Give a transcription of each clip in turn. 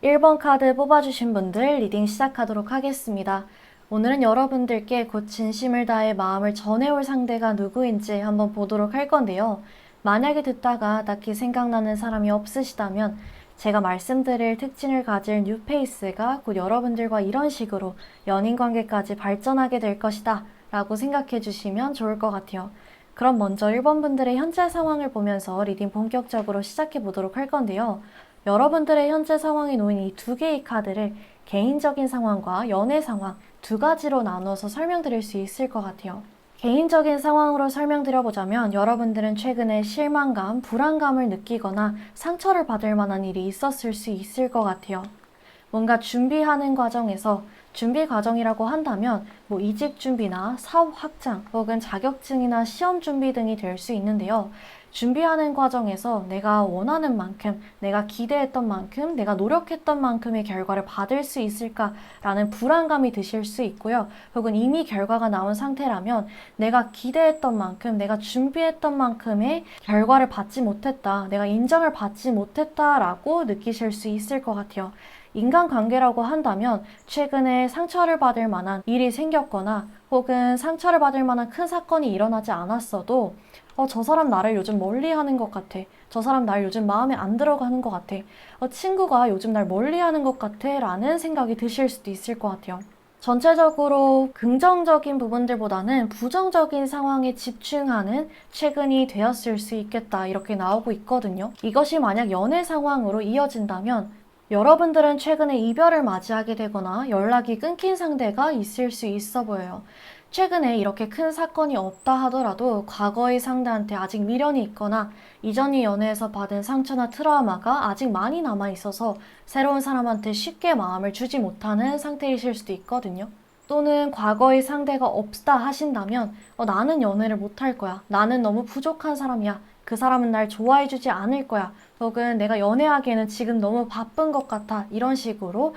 1번 카드 뽑아주신 분들 리딩 시작하도록 하겠습니다. 오늘은 여러분들께 곧 진심을 다해 마음을 전해올 상대가 누구인지 한번 보도록 할 건데요. 만약에 듣다가 딱히 생각나는 사람이 없으시다면 제가 말씀드릴 특징을 가질 뉴페이스가 곧 여러분들과 이런 식으로 연인관계까지 발전하게 될 것이다 라고 생각해 주시면 좋을 것 같아요. 그럼 먼저 1번 분들의 현재 상황을 보면서 리딩 본격적으로 시작해 보도록 할 건데요. 여러분들의 현재 상황에 놓인 이 두 개의 카드를 개인적인 상황과 연애 상황 두 가지로 나눠서 설명드릴 수 있을 것 같아요. 개인적인 상황으로 설명드려보자면 여러분들은 최근에 실망감, 불안감을 느끼거나 상처를 받을 만한 일이 있었을 수 있을 것 같아요. 뭔가 준비하는 과정에서 준비 과정이라고 한다면 이직 준비나 사업 확장 혹은 자격증이나 시험 준비 등이 될 수 있는데요. 준비하는 과정에서 내가 원하는 만큼, 내가 기대했던 만큼, 내가 노력했던 만큼의 결과를 받을 수 있을까라는 불안감이 드실 수 있고요. 혹은 이미 결과가 나온 상태라면 내가 기대했던 만큼, 내가 준비했던 만큼의 결과를 받지 못했다, 내가 인정을 받지 못했다라고 느끼실 수 있을 것 같아요. 인간관계라고 한다면 최근에 상처를 받을 만한 일이 생겼거나 혹은 상처를 받을 만한 큰 사건이 일어나지 않았어도 저 사람 나를 요즘 멀리하는 것 같아. 저 사람 날 요즘 마음에 안 들어가는 것 같아. 친구가 요즘 날 멀리하는 것 같아 라는 생각이 드실 수도 있을 것 같아요. 전체적으로 긍정적인 부분들보다는 부정적인 상황에 집중하는 최근이 되었을 수 있겠다 이렇게 나오고 있거든요. 이것이 만약 연애 상황으로 이어진다면 여러분들은 최근에 이별을 맞이하게 되거나 연락이 끊긴 상대가 있을 수 있어 보여요. 최근에 이렇게 큰 사건이 없다 하더라도 과거의 상대한테 아직 미련이 있거나 이전의 연애에서 받은 상처나 트라우마가 아직 많이 남아 있어서 새로운 사람한테 쉽게 마음을 주지 못하는 상태이실 수도 있거든요. 또는 과거의 상대가 없다 하신다면 나는 연애를 못할 거야. 나는 너무 부족한 사람이야. 그 사람은 날 좋아해주지 않을 거야. 혹은 내가 연애하기에는 지금 너무 바쁜 것 같아. 이런 식으로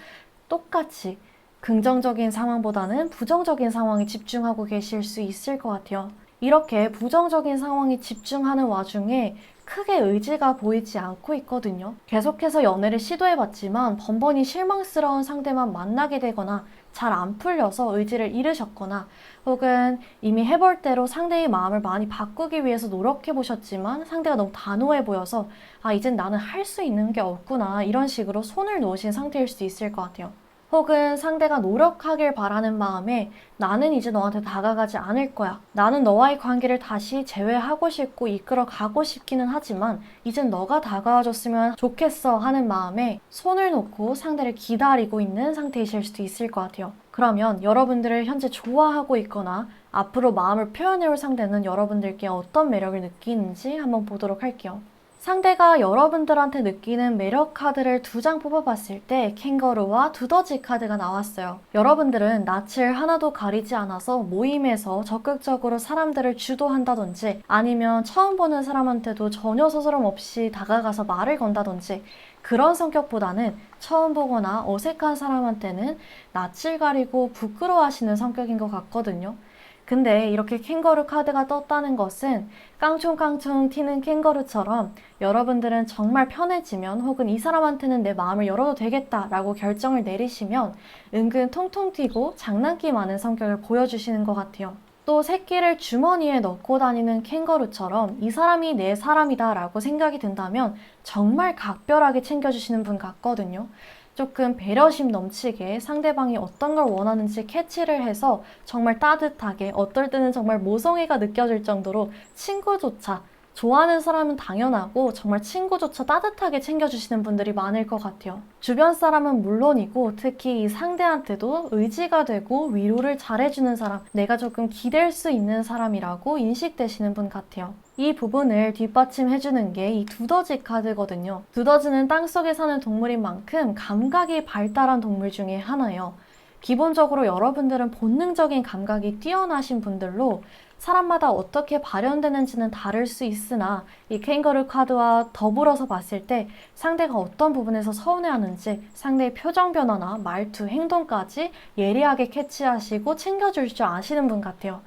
똑같이 긍정적인 상황보다는 부정적인 상황에 집중하고 계실 수 있을 것 같아요. 이렇게 부정적인 상황에 집중하는 와중에 크게 의지가 보이지 않고 있거든요. 계속해서 연애를 시도해봤지만 번번이 실망스러운 상대만 만나게 되거나 잘 안 풀려서 의지를 잃으셨거나 혹은 이미 해볼 대로 상대의 마음을 많이 바꾸기 위해서 노력해보셨지만 상대가 너무 단호해 보여서 이젠 나는 할 수 있는 게 없구나 이런 식으로 손을 놓으신 상태일 수도 있을 것 같아요. 혹은 상대가 노력하길 바라는 마음에 나는 이제 너한테 다가가지 않을 거야. 나는 너와의 관계를 다시 재회하고 싶고 이끌어 가고 싶기는 하지만 이젠 너가 다가와줬으면 좋겠어 하는 마음에 손을 놓고 상대를 기다리고 있는 상태이실 수도 있을 것 같아요. 그러면 여러분들을 현재 좋아하고 있거나 앞으로 마음을 표현해올 상대는 여러분들께 어떤 매력을 느끼는지 한번 보도록 할게요. 상대가 여러분들한테 느끼는 매력 카드를 두 장 뽑아봤을 때 캥거루와 두더지 카드가 나왔어요. 여러분들은 낯을 하나도 가리지 않아서 모임에서 적극적으로 사람들을 주도한다든지 아니면 처음 보는 사람한테도 전혀 서스럼 없이 다가가서 말을 건다든지 그런 성격보다는 처음 보거나 어색한 사람한테는 낯을 가리고 부끄러워하시는 성격인 것 같거든요. 근데 이렇게 캥거루 카드가 떴다는 것은 깡총깡총 튀는 캥거루처럼 여러분들은 정말 편해지면 혹은 이 사람한테는 내 마음을 열어도 되겠다라고 결정을 내리시면 은근 통통 튀고 장난기 많은 성격을 보여주시는 것 같아요. 또 새끼를 주머니에 넣고 다니는 캥거루처럼 이 사람이 내 사람이다 라고 생각이 든다면 정말 각별하게 챙겨주시는 분 같거든요. 조금 배려심 넘치게 상대방이 어떤 걸 원하는지 캐치를 해서 정말 따뜻하게 어떨 때는 정말 모성애가 느껴질 정도로 친구조차 좋아하는 사람은 당연하고 정말 친구조차 따뜻하게 챙겨주시는 분들이 많을 것 같아요. 주변 사람은 물론이고 특히 이 상대한테도 의지가 되고 위로를 잘해주는 사람, 내가 조금 기댈 수 있는 사람이라고 인식되시는 분 같아요. 이 부분을 뒷받침해주는 게 이 두더지 카드거든요. 두더지는 땅속에 사는 동물인 만큼 감각이 발달한 동물 중에 하나예요. 기본적으로 여러분들은 본능적인 감각이 뛰어나신 분들로 사람마다 어떻게 발현되는지는 다를 수 있으나 이 캥거루 카드와 더불어서 봤을 때 상대가 어떤 부분에서 서운해하는지 상대의 표정 변화나 말투, 행동까지 예리하게 캐치하시고 챙겨줄 줄 아시는 분 같아요.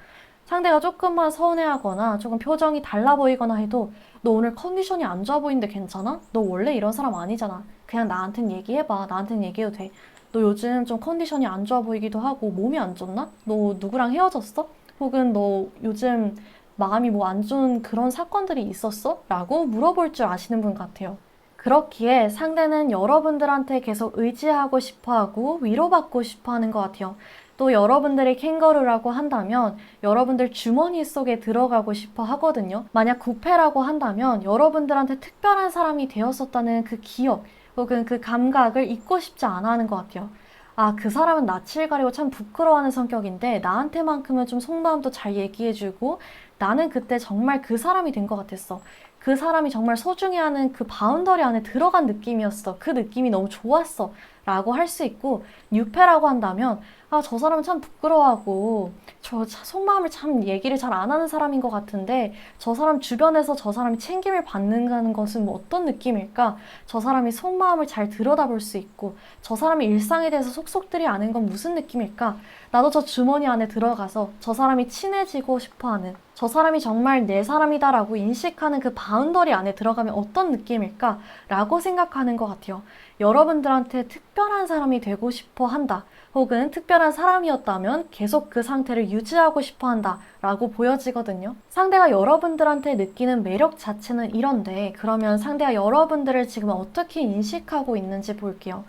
상대가 조금만 서운해하거나 조금 표정이 달라 보이거나 해도 너 오늘 컨디션이 안 좋아 보이는데 괜찮아? 너 원래 이런 사람 아니잖아. 그냥 나한텐 얘기해봐. 나한텐 얘기해도 돼. 너 요즘 좀 컨디션이 안 좋아 보이기도 하고 몸이 안 좋나? 너 누구랑 헤어졌어? 혹은 너 요즘 마음이 뭐 안 좋은 그런 사건들이 있었어? 라고 물어볼 줄 아시는 분 같아요. 그렇기에 상대는 여러분들한테 계속 의지하고 싶어 하고 위로받고 싶어 하는 것 같아요. 또 여러분들이 캥거루라고 한다면 여러분들 주머니 속에 들어가고 싶어 하거든요. 만약 구패라고 한다면 여러분들한테 특별한 사람이 되었었다는 그 기억 혹은 그 감각을 잊고 싶지 않아 하는 것 같아요. 아, 그 사람은 낯을 가리고 참 부끄러워하는 성격인데 나한테만큼은 좀 속마음도 잘 얘기해주고 나는 그때 정말 그 사람이 된 것 같았어. 그 사람이 정말 소중해하는 그 바운더리 안에 들어간 느낌이었어. 그 느낌이 너무 좋았어. 라고 할 수 있고, 뉴페라고 한다면, 아, 저 사람은 참 부끄러워하고, 속마음을 참 얘기를 잘 안 하는 사람인 것 같은데, 저 사람 주변에서 저 사람이 챙김을 받는다는 것은 뭐 어떤 느낌일까? 저 사람이 속마음을 잘 들여다볼 수 있고, 저 사람의 일상에 대해서 속속들이 아는 건 무슨 느낌일까? 나도 저 주머니 안에 들어가서 저 사람이 친해지고 싶어 하는, 저 사람이 정말 내 사람이다라고 인식하는 그 바운더리 안에 들어가면 어떤 느낌일까? 라고 생각하는 것 같아요. 여러분들한테 특별한 사람이 되고 싶어 한다. 혹은 특별한 사람이었다면 계속 그 상태를 유지하고 싶어 한다. 라고 보여지거든요. 상대가 여러분들한테 느끼는 매력 자체는 이런데, 그러면 상대가 여러분들을 지금 어떻게 인식하고 있는지 볼게요.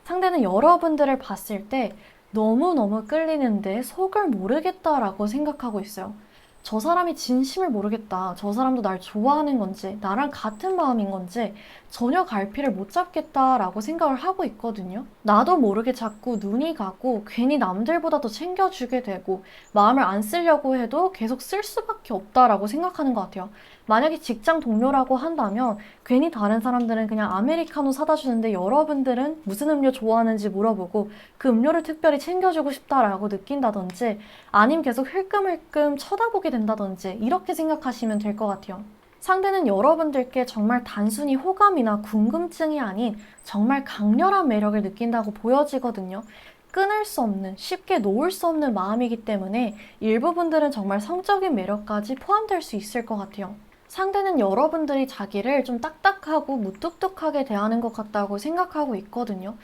상대는 여러분들을 봤을 때 너무너무 끌리는데 속을 모르겠다라고 생각하고 있어요. 저 사람이 진심을 모르겠다. 저 사람도 날 좋아하는 건지, 나랑 같은 마음인 건지 전혀 갈피를 못 잡겠다라고 생각을 하고 있거든요. 나도 모르게 자꾸 눈이 가고 괜히 남들보다 더 챙겨주게 되고 마음을 안 쓰려고 해도 계속 쓸 수밖에 없다라고 생각하는 것 같아요. 만약에 직장 동료라고 한다면 괜히 다른 사람들은 그냥 아메리카노 사다 주는데 여러분들은 무슨 음료 좋아하는지 물어보고 그 음료를 특별히 챙겨주고 싶다라고 느낀다든지 아님 계속 흘끔흘끔 쳐다보게 된다든지 이렇게 생각하시면 될 것 같아요. 상대는 여러분들께 정말 단순히 호감이나 궁금증이 아닌 정말 강렬한 매력을 느낀다고 보여지거든요. 끊을 수 없는, 쉽게 놓을 수 없는 마음이기 때문에 일부분들은 정말 성적인 매력까지 포함될 수 있을 것 같아요. 상대는 여러분들이 자기를 좀 딱딱하고 무뚝뚝하게 대하는 것 같다고 생각하고 있거든요.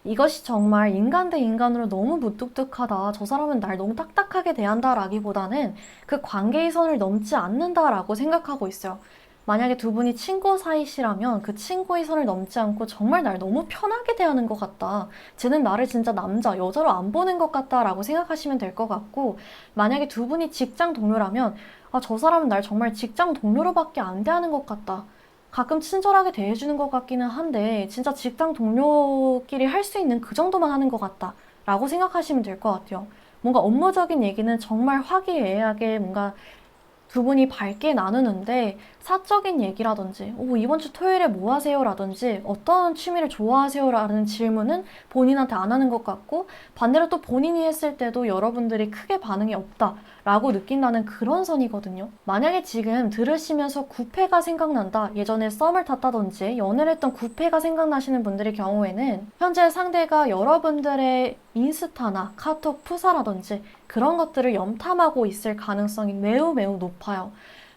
이것이 정말 인간 대 인간으로 너무 무뚝뚝하다. 저 사람은 날 너무 딱딱하게 대한다라기보다는 그 관계의 선을 넘지 않는다라고 생각하고 있어요. 만약에 두 분이 친구 사이시라면 그 친구의 선을 넘지 않고 정말 날 너무 편하게 대하는 것 같다. 쟤는 나를 진짜 남자, 여자로 안 보는 것 같다라고 생각하시면 될 것 같고, 만약에 두 분이 직장 동료라면 아, 저 사람은 날 정말 직장 동료로밖에 안 대하는 것 같다. 가끔 친절하게 대해주는 것 같기는 한데 진짜 직장 동료끼리 할 수 있는 그 정도만 하는 것 같다. 라고 생각하시면 될 것 같아요. 뭔가 업무적인 얘기는 정말 화기애애하게 뭔가 두 분이 밝게 나누는데 사적인 얘기라든지 이번 주 토요일에 뭐 하세요? 라든지 어떤 취미를 좋아하세요? 라는 질문은 본인한테 안 하는 것 같고 반대로 또 본인이 했을 때도 여러분들이 크게 반응이 없다 라고 느낀다는 그런 선이거든요. 만약에 지금 들으시면서 구패가 생각난다, 예전에 썸을 탔다든지 연애를 했던 구패가 생각나시는 분들의 경우에는 현재 상대가 여러분들의 인스타나 카톡 프사라든지 그런 것들을 염탐하고 있을 가능성이 매우 매우 높아요.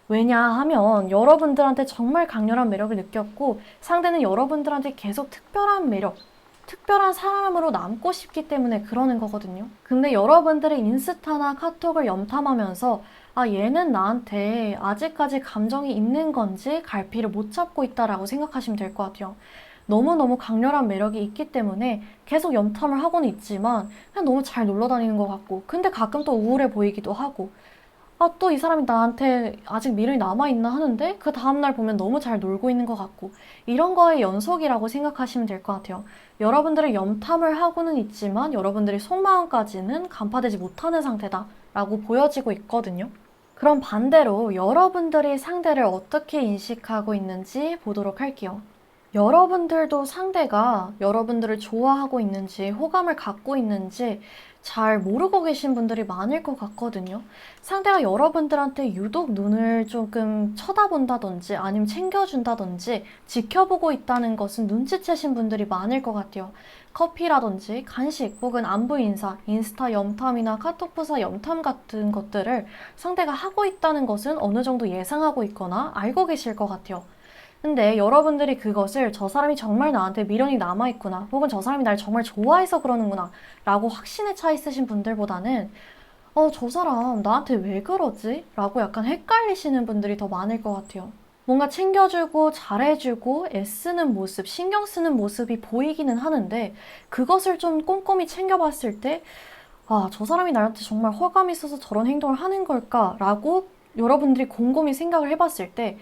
왜냐하면 여러분들한테 정말 강렬한 매력을 느꼈고 상대는 여러분들한테 계속 특별한 매력, 특별한 사람으로 남고 싶기 때문에 그러는 거거든요. 근데 여러분들의 인스타나 카톡을 염탐하면서 아, 얘는 나한테 아직까지 감정이 있는 건지 갈피를 못 잡고 있다라고 생각하시면 될 것 같아요. 너무너무 강렬한 매력이 있기 때문에 계속 염탐을 하고는 있지만 그냥 너무 잘 놀러 다니는 것 같고 근데 가끔 또 우울해 보이기도 하고 아, 또 이 사람이 나한테 아직 미련이 남아있나 하는데 그 다음날 보면 너무 잘 놀고 있는 것 같고 이런 거의 연속이라고 생각하시면 될 것 같아요. 여러분들의 염탐을 하고는 있지만 여러분들의 속마음까지는 간파되지 못하는 상태다 라고 보여지고 있거든요. 그럼 반대로 여러분들이 상대를 어떻게 인식하고 있는지 보도록 할게요. 여러분들도 상대가 여러분들을 좋아하고 있는지 호감을 갖고 있는지 잘 모르고 계신 분들이 많을 것 같거든요. 상대가 여러분들한테 유독 눈을 조금 쳐다본다든지 아니면 챙겨준다든지 지켜보고 있다는 것은 눈치채신 분들이 많을 것 같아요. 커피라든지 간식 혹은 안부 인사, 인스타 염탐이나 카톡 부사 염탐 같은 것들을 상대가 하고 있다는 것은 어느 정도 예상하고 있거나 알고 계실 것 같아요. 근데 여러분들이 그것을 저 사람이 정말 나한테 미련이 남아있구나, 혹은 저 사람이 날 정말 좋아해서 그러는구나 라고 확신에 차 있으신 분들보다는 저 사람 나한테 왜 그러지? 라고 약간 헷갈리시는 분들이 더 많을 것 같아요. 뭔가 챙겨주고 잘해주고 애쓰는 모습, 신경 쓰는 모습이 보이기는 하는데 그것을 좀 꼼꼼히 챙겨봤을 때 저 사람이 나한테 정말 호감이 있어서 저런 행동을 하는 걸까라고 여러분들이 곰곰이 생각을 해봤을 때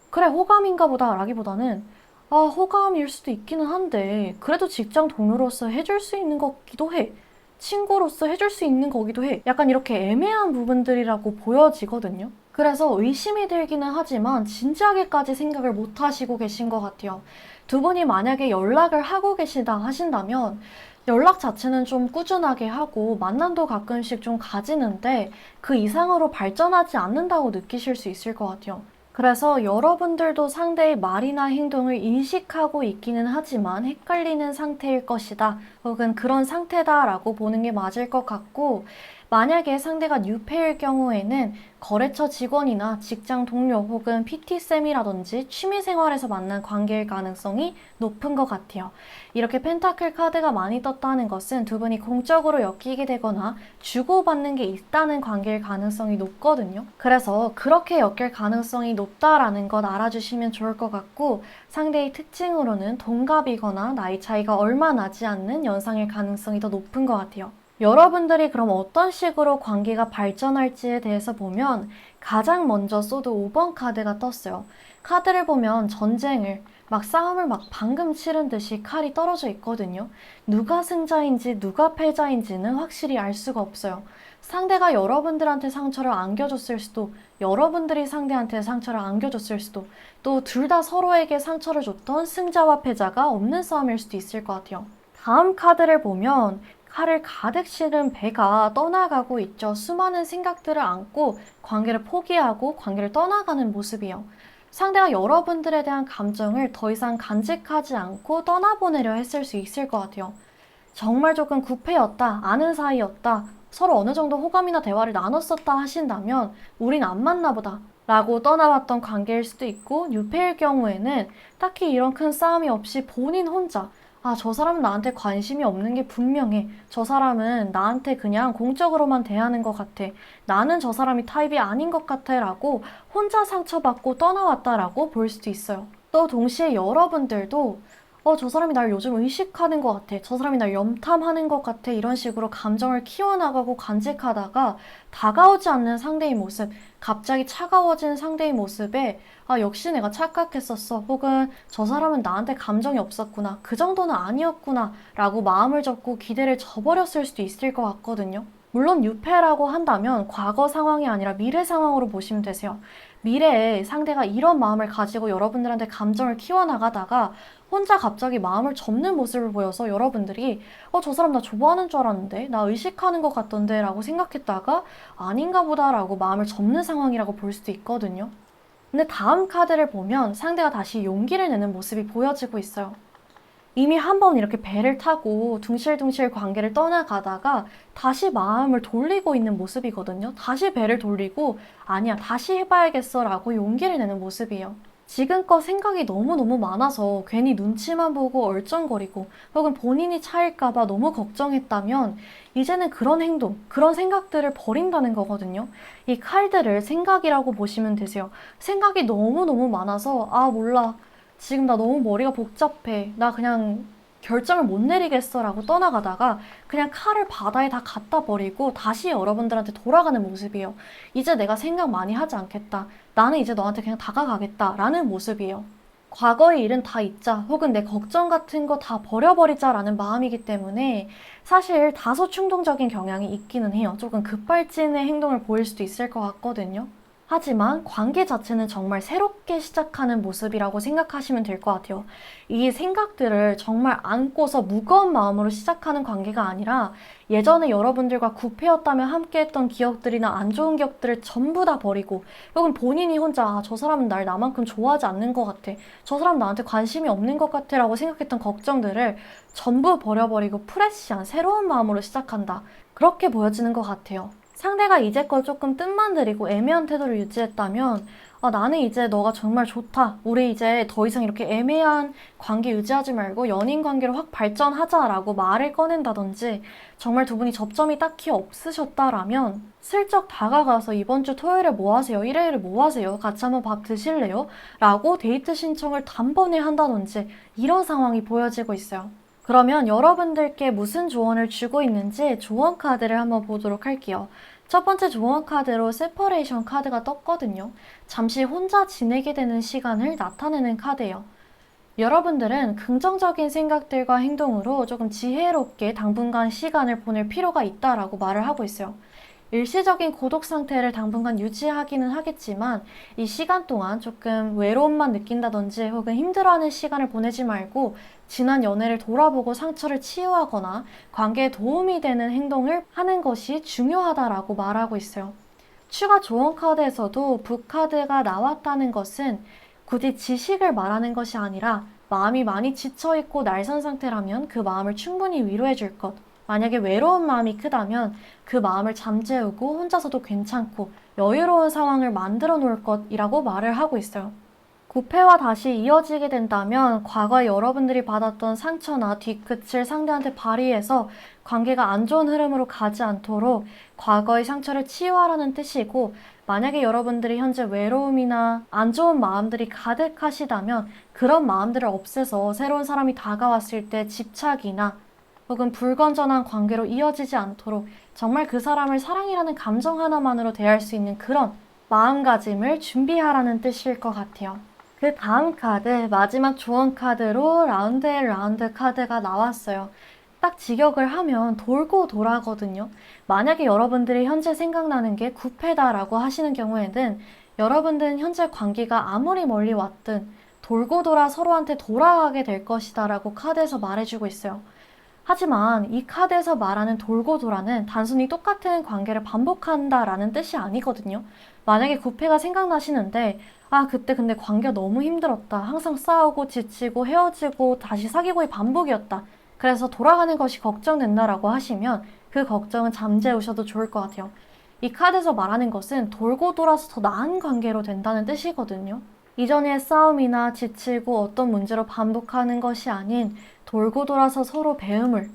그래, 호감인가 보다 라기보다는 호감일 수도 있기는 한데 그래도 직장 동료로서 해줄 수 있는 거기도 해. 친구로서 해줄 수 있는 거기도 해. 약간 이렇게 애매한 부분들이라고 보여지거든요. 그래서 의심이 들기는 하지만 진지하게까지 생각을 못 하시고 계신 것 같아요. 두 분이 만약에 연락을 하고 계시다 하신다면 연락 자체는 좀 꾸준하게 하고 만남도 가끔씩 좀 가지는데 그 이상으로 발전하지 않는다고 느끼실 수 있을 것 같아요. 그래서 여러분들도 상대의 말이나 행동을 인식하고 있기는 하지만 헷갈리는 상태일 것이다, 혹은 그런 상태다라고 보는 게 맞을 것 같고, 만약에 상대가 뉴페일 경우에는 거래처 직원이나 직장 동료 혹은 PT쌤이라든지 취미생활에서 만난 관계일 가능성이 높은 것 같아요. 이렇게 펜타클 카드가 많이 떴다는 것은 두 분이 공적으로 엮이게 되거나 주고받는 게 있다는 관계일 가능성이 높거든요. 그래서 그렇게 엮일 가능성이 높다라는 것 알아주시면 좋을 것 같고, 상대의 특징으로는 동갑이거나 나이 차이가 얼마 나지 않는 연상일 가능성이 더 높은 것 같아요. 여러분들이 그럼 어떤 식으로 관계가 발전할지에 대해서 보면 가장 먼저 소드 5번 카드가 떴어요. 카드를 보면 전쟁을 막 싸움을 막 방금 치른 듯이 칼이 떨어져 있거든요. 누가 승자인지 누가 패자인지는 확실히 알 수가 없어요. 상대가 여러분들한테 상처를 안겨줬을 수도, 여러분들이 상대한테 상처를 안겨줬을 수도, 또 둘 다 서로에게 상처를 줬던 승자와 패자가 없는 싸움일 수도 있을 것 같아요. 다음 카드를 보면 칼을 가득 실은 배가 떠나가고 있죠. 수많은 생각들을 안고 관계를 포기하고 관계를 떠나가는 모습이요. 상대가 여러분들에 대한 감정을 더 이상 간직하지 않고 떠나보내려 했을 수 있을 것 같아요. 정말 조금 구패였다, 아는 사이였다, 서로 어느 정도 호감이나 대화를 나눴었다 하신다면 우린 안 맞나 보다 라고 떠나왔던 관계일 수도 있고, 뉴페일 경우에는 딱히 이런 큰 싸움이 없이 본인 혼자 저 사람은 나한테 관심이 없는 게 분명해. 저 사람은 나한테 그냥 공적으로만 대하는 것 같아. 나는 저 사람이 타입이 아닌 것 같아 라고 혼자 상처받고 떠나왔다라고 볼 수도 있어요. 또 동시에 여러분들도 저 사람이 날 요즘 의식하는 것 같아, 저 사람이 날 염탐하는 것 같아, 이런 식으로 감정을 키워나가고 간직하다가 다가오지 않는 상대의 모습, 갑자기 차가워진 상대의 모습에 역시 내가 착각했었어, 혹은 저 사람은 나한테 감정이 없었구나, 그 정도는 아니었구나 라고 마음을 접고 기대를 저버렸을 수도 있을 것 같거든요. 물론 유패라고 한다면 과거 상황이 아니라 미래 상황으로 보시면 되세요. 미래에 상대가 이런 마음을 가지고 여러분들한테 감정을 키워나가다가 혼자 갑자기 마음을 접는 모습을 보여서 여러분들이 저 사람 나 좋아하는 줄 알았는데, 나 의식하는 것 같던데 라고 생각했다가 아닌가 보다 라고 마음을 접는 상황이라고 볼 수도 있거든요. 근데 다음 카드를 보면 상대가 다시 용기를 내는 모습이 보여지고 있어요. 이미 한 번 이렇게 배를 타고 둥실둥실 관계를 떠나가다가 다시 마음을 돌리고 있는 모습이거든요. 다시 배를 돌리고 아니야, 다시 해봐야겠어 라고 용기를 내는 모습이에요. 지금껏 생각이 너무너무 많아서 괜히 눈치만 보고 얼쩡거리고 혹은 본인이 차일까봐 너무 걱정했다면 이제는 그런 행동, 그런 생각들을 버린다는 거거든요. 이 칼들을 생각이라고 보시면 되세요. 생각이 너무너무 많아서 몰라, 지금 나 너무 머리가 복잡해, 나 그냥 결정을 못 내리겠어 라고 떠나가다가 그냥 칼을 바다에 다 갖다 버리고 다시 여러분들한테 돌아가는 모습이에요. 이제 내가 생각 많이 하지 않겠다, 나는 이제 너한테 그냥 다가가겠다 라는 모습이에요. 과거의 일은 다 잊자, 혹은 내 걱정 같은 거 다 버려버리자 라는 마음이기 때문에 사실 다소 충동적인 경향이 있기는 해요. 조금 급발진의 행동을 보일 수도 있을 것 같거든요. 하지만 관계 자체는 정말 새롭게 시작하는 모습이라고 생각하시면 될 것 같아요. 이 생각들을 정말 안고서 무거운 마음으로 시작하는 관계가 아니라 예전에 여러분들과 구패였다면 함께했던 기억들이나 안 좋은 기억들을 전부 다 버리고, 혹은 본인이 혼자 저 사람은 날 나만큼 좋아하지 않는 것 같아, 저 사람 나한테 관심이 없는 것 같아 라고 생각했던 걱정들을 전부 버려버리고 프레시한 새로운 마음으로 시작한다, 그렇게 보여지는 것 같아요. 상대가 이제껏 조금 뜸만 들이고 애매한 태도를 유지했다면 아, 나는 이제 너가 정말 좋다. 우리 이제 더 이상 이렇게 애매한 관계 유지하지 말고 연인 관계로 확 발전하자라고 말을 꺼낸다든지 정말 두 분이 접점이 딱히 없으셨다라면 슬쩍 다가가서 이번 주 토요일에 뭐 하세요? 일요일에 뭐 하세요? 같이 한번 밥 드실래요? 라고 데이트 신청을 단번에 한다든지 이런 상황이 보여지고 있어요. 그러면 여러분들께 무슨 조언을 주고 있는지 조언 카드를 한번 보도록 할게요. 첫 번째 조언 카드로 세퍼레이션 카드가 떴거든요. 잠시 혼자 지내게 되는 시간을 나타내는 카드예요. 여러분들은 긍정적인 생각들과 행동으로 조금 지혜롭게 당분간 시간을 보낼 필요가 있다라고 말을 하고 있어요. 일시적인 고독 상태를 당분간 유지하기는 하겠지만 이 시간 동안 조금 외로움만 느낀다든지 혹은 힘들어하는 시간을 보내지 말고 지난 연애를 돌아보고 상처를 치유하거나 관계에 도움이 되는 행동을 하는 것이 중요하다라고 말하고 있어요. 추가 조언 카드에서도 북카드가 나왔다는 것은 굳이 지식을 말하는 것이 아니라 마음이 많이 지쳐있고 날선 상태라면 그 마음을 충분히 위로해 줄 것. 만약에 외로운 마음이 크다면 그 마음을 잠재우고 혼자서도 괜찮고 여유로운 상황을 만들어 놓을 것이라고 말을 하고 있어요. 구패와 다시 이어지게 된다면 과거에 여러분들이 받았던 상처나 뒤끝을 상대한테 발휘해서 관계가 안 좋은 흐름으로 가지 않도록 과거의 상처를 치유하라는 뜻이고, 만약에 여러분들이 현재 외로움이나 안 좋은 마음들이 가득하시다면 그런 마음들을 없애서 새로운 사람이 다가왔을 때 집착이나 혹은 불건전한 관계로 이어지지 않도록 정말 그 사람을 사랑이라는 감정 하나만으로 대할 수 있는 그런 마음가짐을 준비하라는 뜻일 것 같아요. 그 다음 카드, 마지막 조언 카드로 라운드 앤 라운드 카드가 나왔어요. 딱 직역을 하면 돌고 돌아거든요. 만약에 여러분들이 현재 생각나는 게 구패다라고 하시는 경우에는 여러분들은 현재 관계가 아무리 멀리 왔든 돌고 돌아 서로한테 돌아가게 될 것이다 라고 카드에서 말해주고 있어요. 하지만 이 카드에서 말하는 돌고 돌아는 단순히 똑같은 관계를 반복한다라는 뜻이 아니거든요. 만약에 구패가 생각나시는데 아, 그때 근데 관계가 너무 힘들었다. 항상 싸우고 지치고 헤어지고 다시 사귀고의 반복이었다. 그래서 돌아가는 것이 걱정된다라고 하시면 그 걱정은 잠재우셔도 좋을 것 같아요. 이 카드에서 말하는 것은 돌고 돌아서 더 나은 관계로 된다는 뜻이거든요. 이전의 싸움이나 지치고 어떤 문제로 반복하는 것이 아닌 돌고 돌아서 서로 배움을,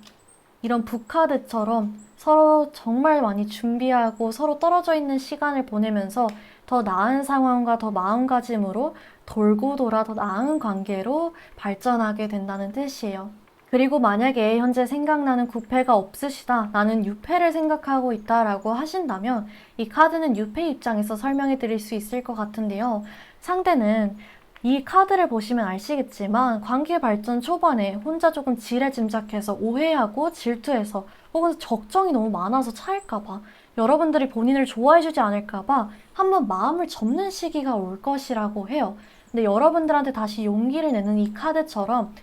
이런 북카드처럼 서로 정말 많이 준비하고 서로 떨어져 있는 시간을 보내면서 더 나은 상황과 더 마음가짐으로 돌고 돌아 더 나은 관계로 발전하게 된다는 뜻이에요. 그리고 만약에 현재 생각나는 구패가 없으시다, 나는 유패를 생각하고 있다라고 하신다면 이 카드는 유패 입장에서 설명해 드릴 수 있을 것 같은데요. 상대는 이 카드를 보시면 아시겠지만 관계 발전 초반에 혼자 조금 지레짐작해서 오해하고 질투해서 혹은 걱정이 너무 많아서 차일까봐, 여러분들이 본인을 좋아해주지 않을까봐 한번 마음을 접는 시기가 올 것이라고 해요. 근데 여러분들한테 다시 용기를 내는 이 카드처럼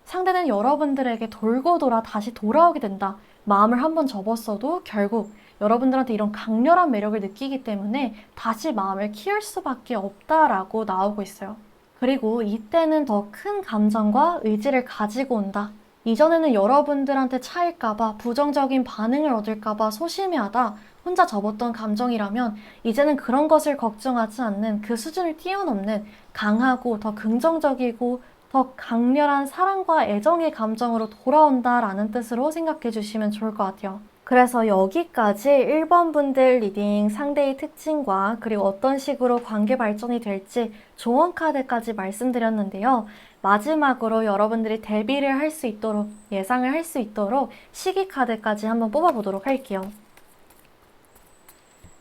상대는 여러분들에게 돌고 돌아 다시 돌아오게 된다. 마음을 한번 접었어도 결국 여러분들한테 이런 강렬한 매력을 느끼기 때문에 다시 마음을 키울 수밖에 없다라고 나오고 있어요. 그리고 이때는 더 큰 감정과 의지를 가지고 온다. 이전에는 여러분들한테 차일까봐 부정적인 반응을 얻을까봐 소심해하다 혼자 접었던 감정이라면 이제는 그런 것을 걱정하지 않는 그 수준을 뛰어넘는 강하고 더 긍정적이고 더 강렬한 사랑과 애정의 감정으로 돌아온다라는 뜻으로 생각해 주시면 좋을 것 같아요. 그래서 여기까지 1번 분들 리딩 상대의 특징과 그리고 어떤 식으로 관계 발전이 될지 조언 카드까지 말씀드렸는데요. 마지막으로 여러분들이 대비를 할 수 있도록, 예상을 할 수 있도록 시기 카드까지 한번 뽑아보도록 할게요.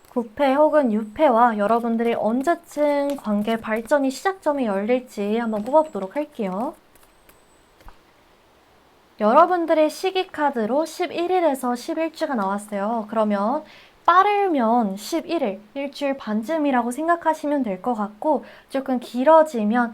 구패 혹은 유패와 여러분들이 언제쯤 관계 발전이 시작점이 열릴지 한번 뽑아보도록 할게요. 여러분들의 시기 카드로 11일에서 11주가 나왔어요. 그러면 빠르면 11일, 일주일 반쯤이라고 생각하시면 될 것 같고, 조금 길어지면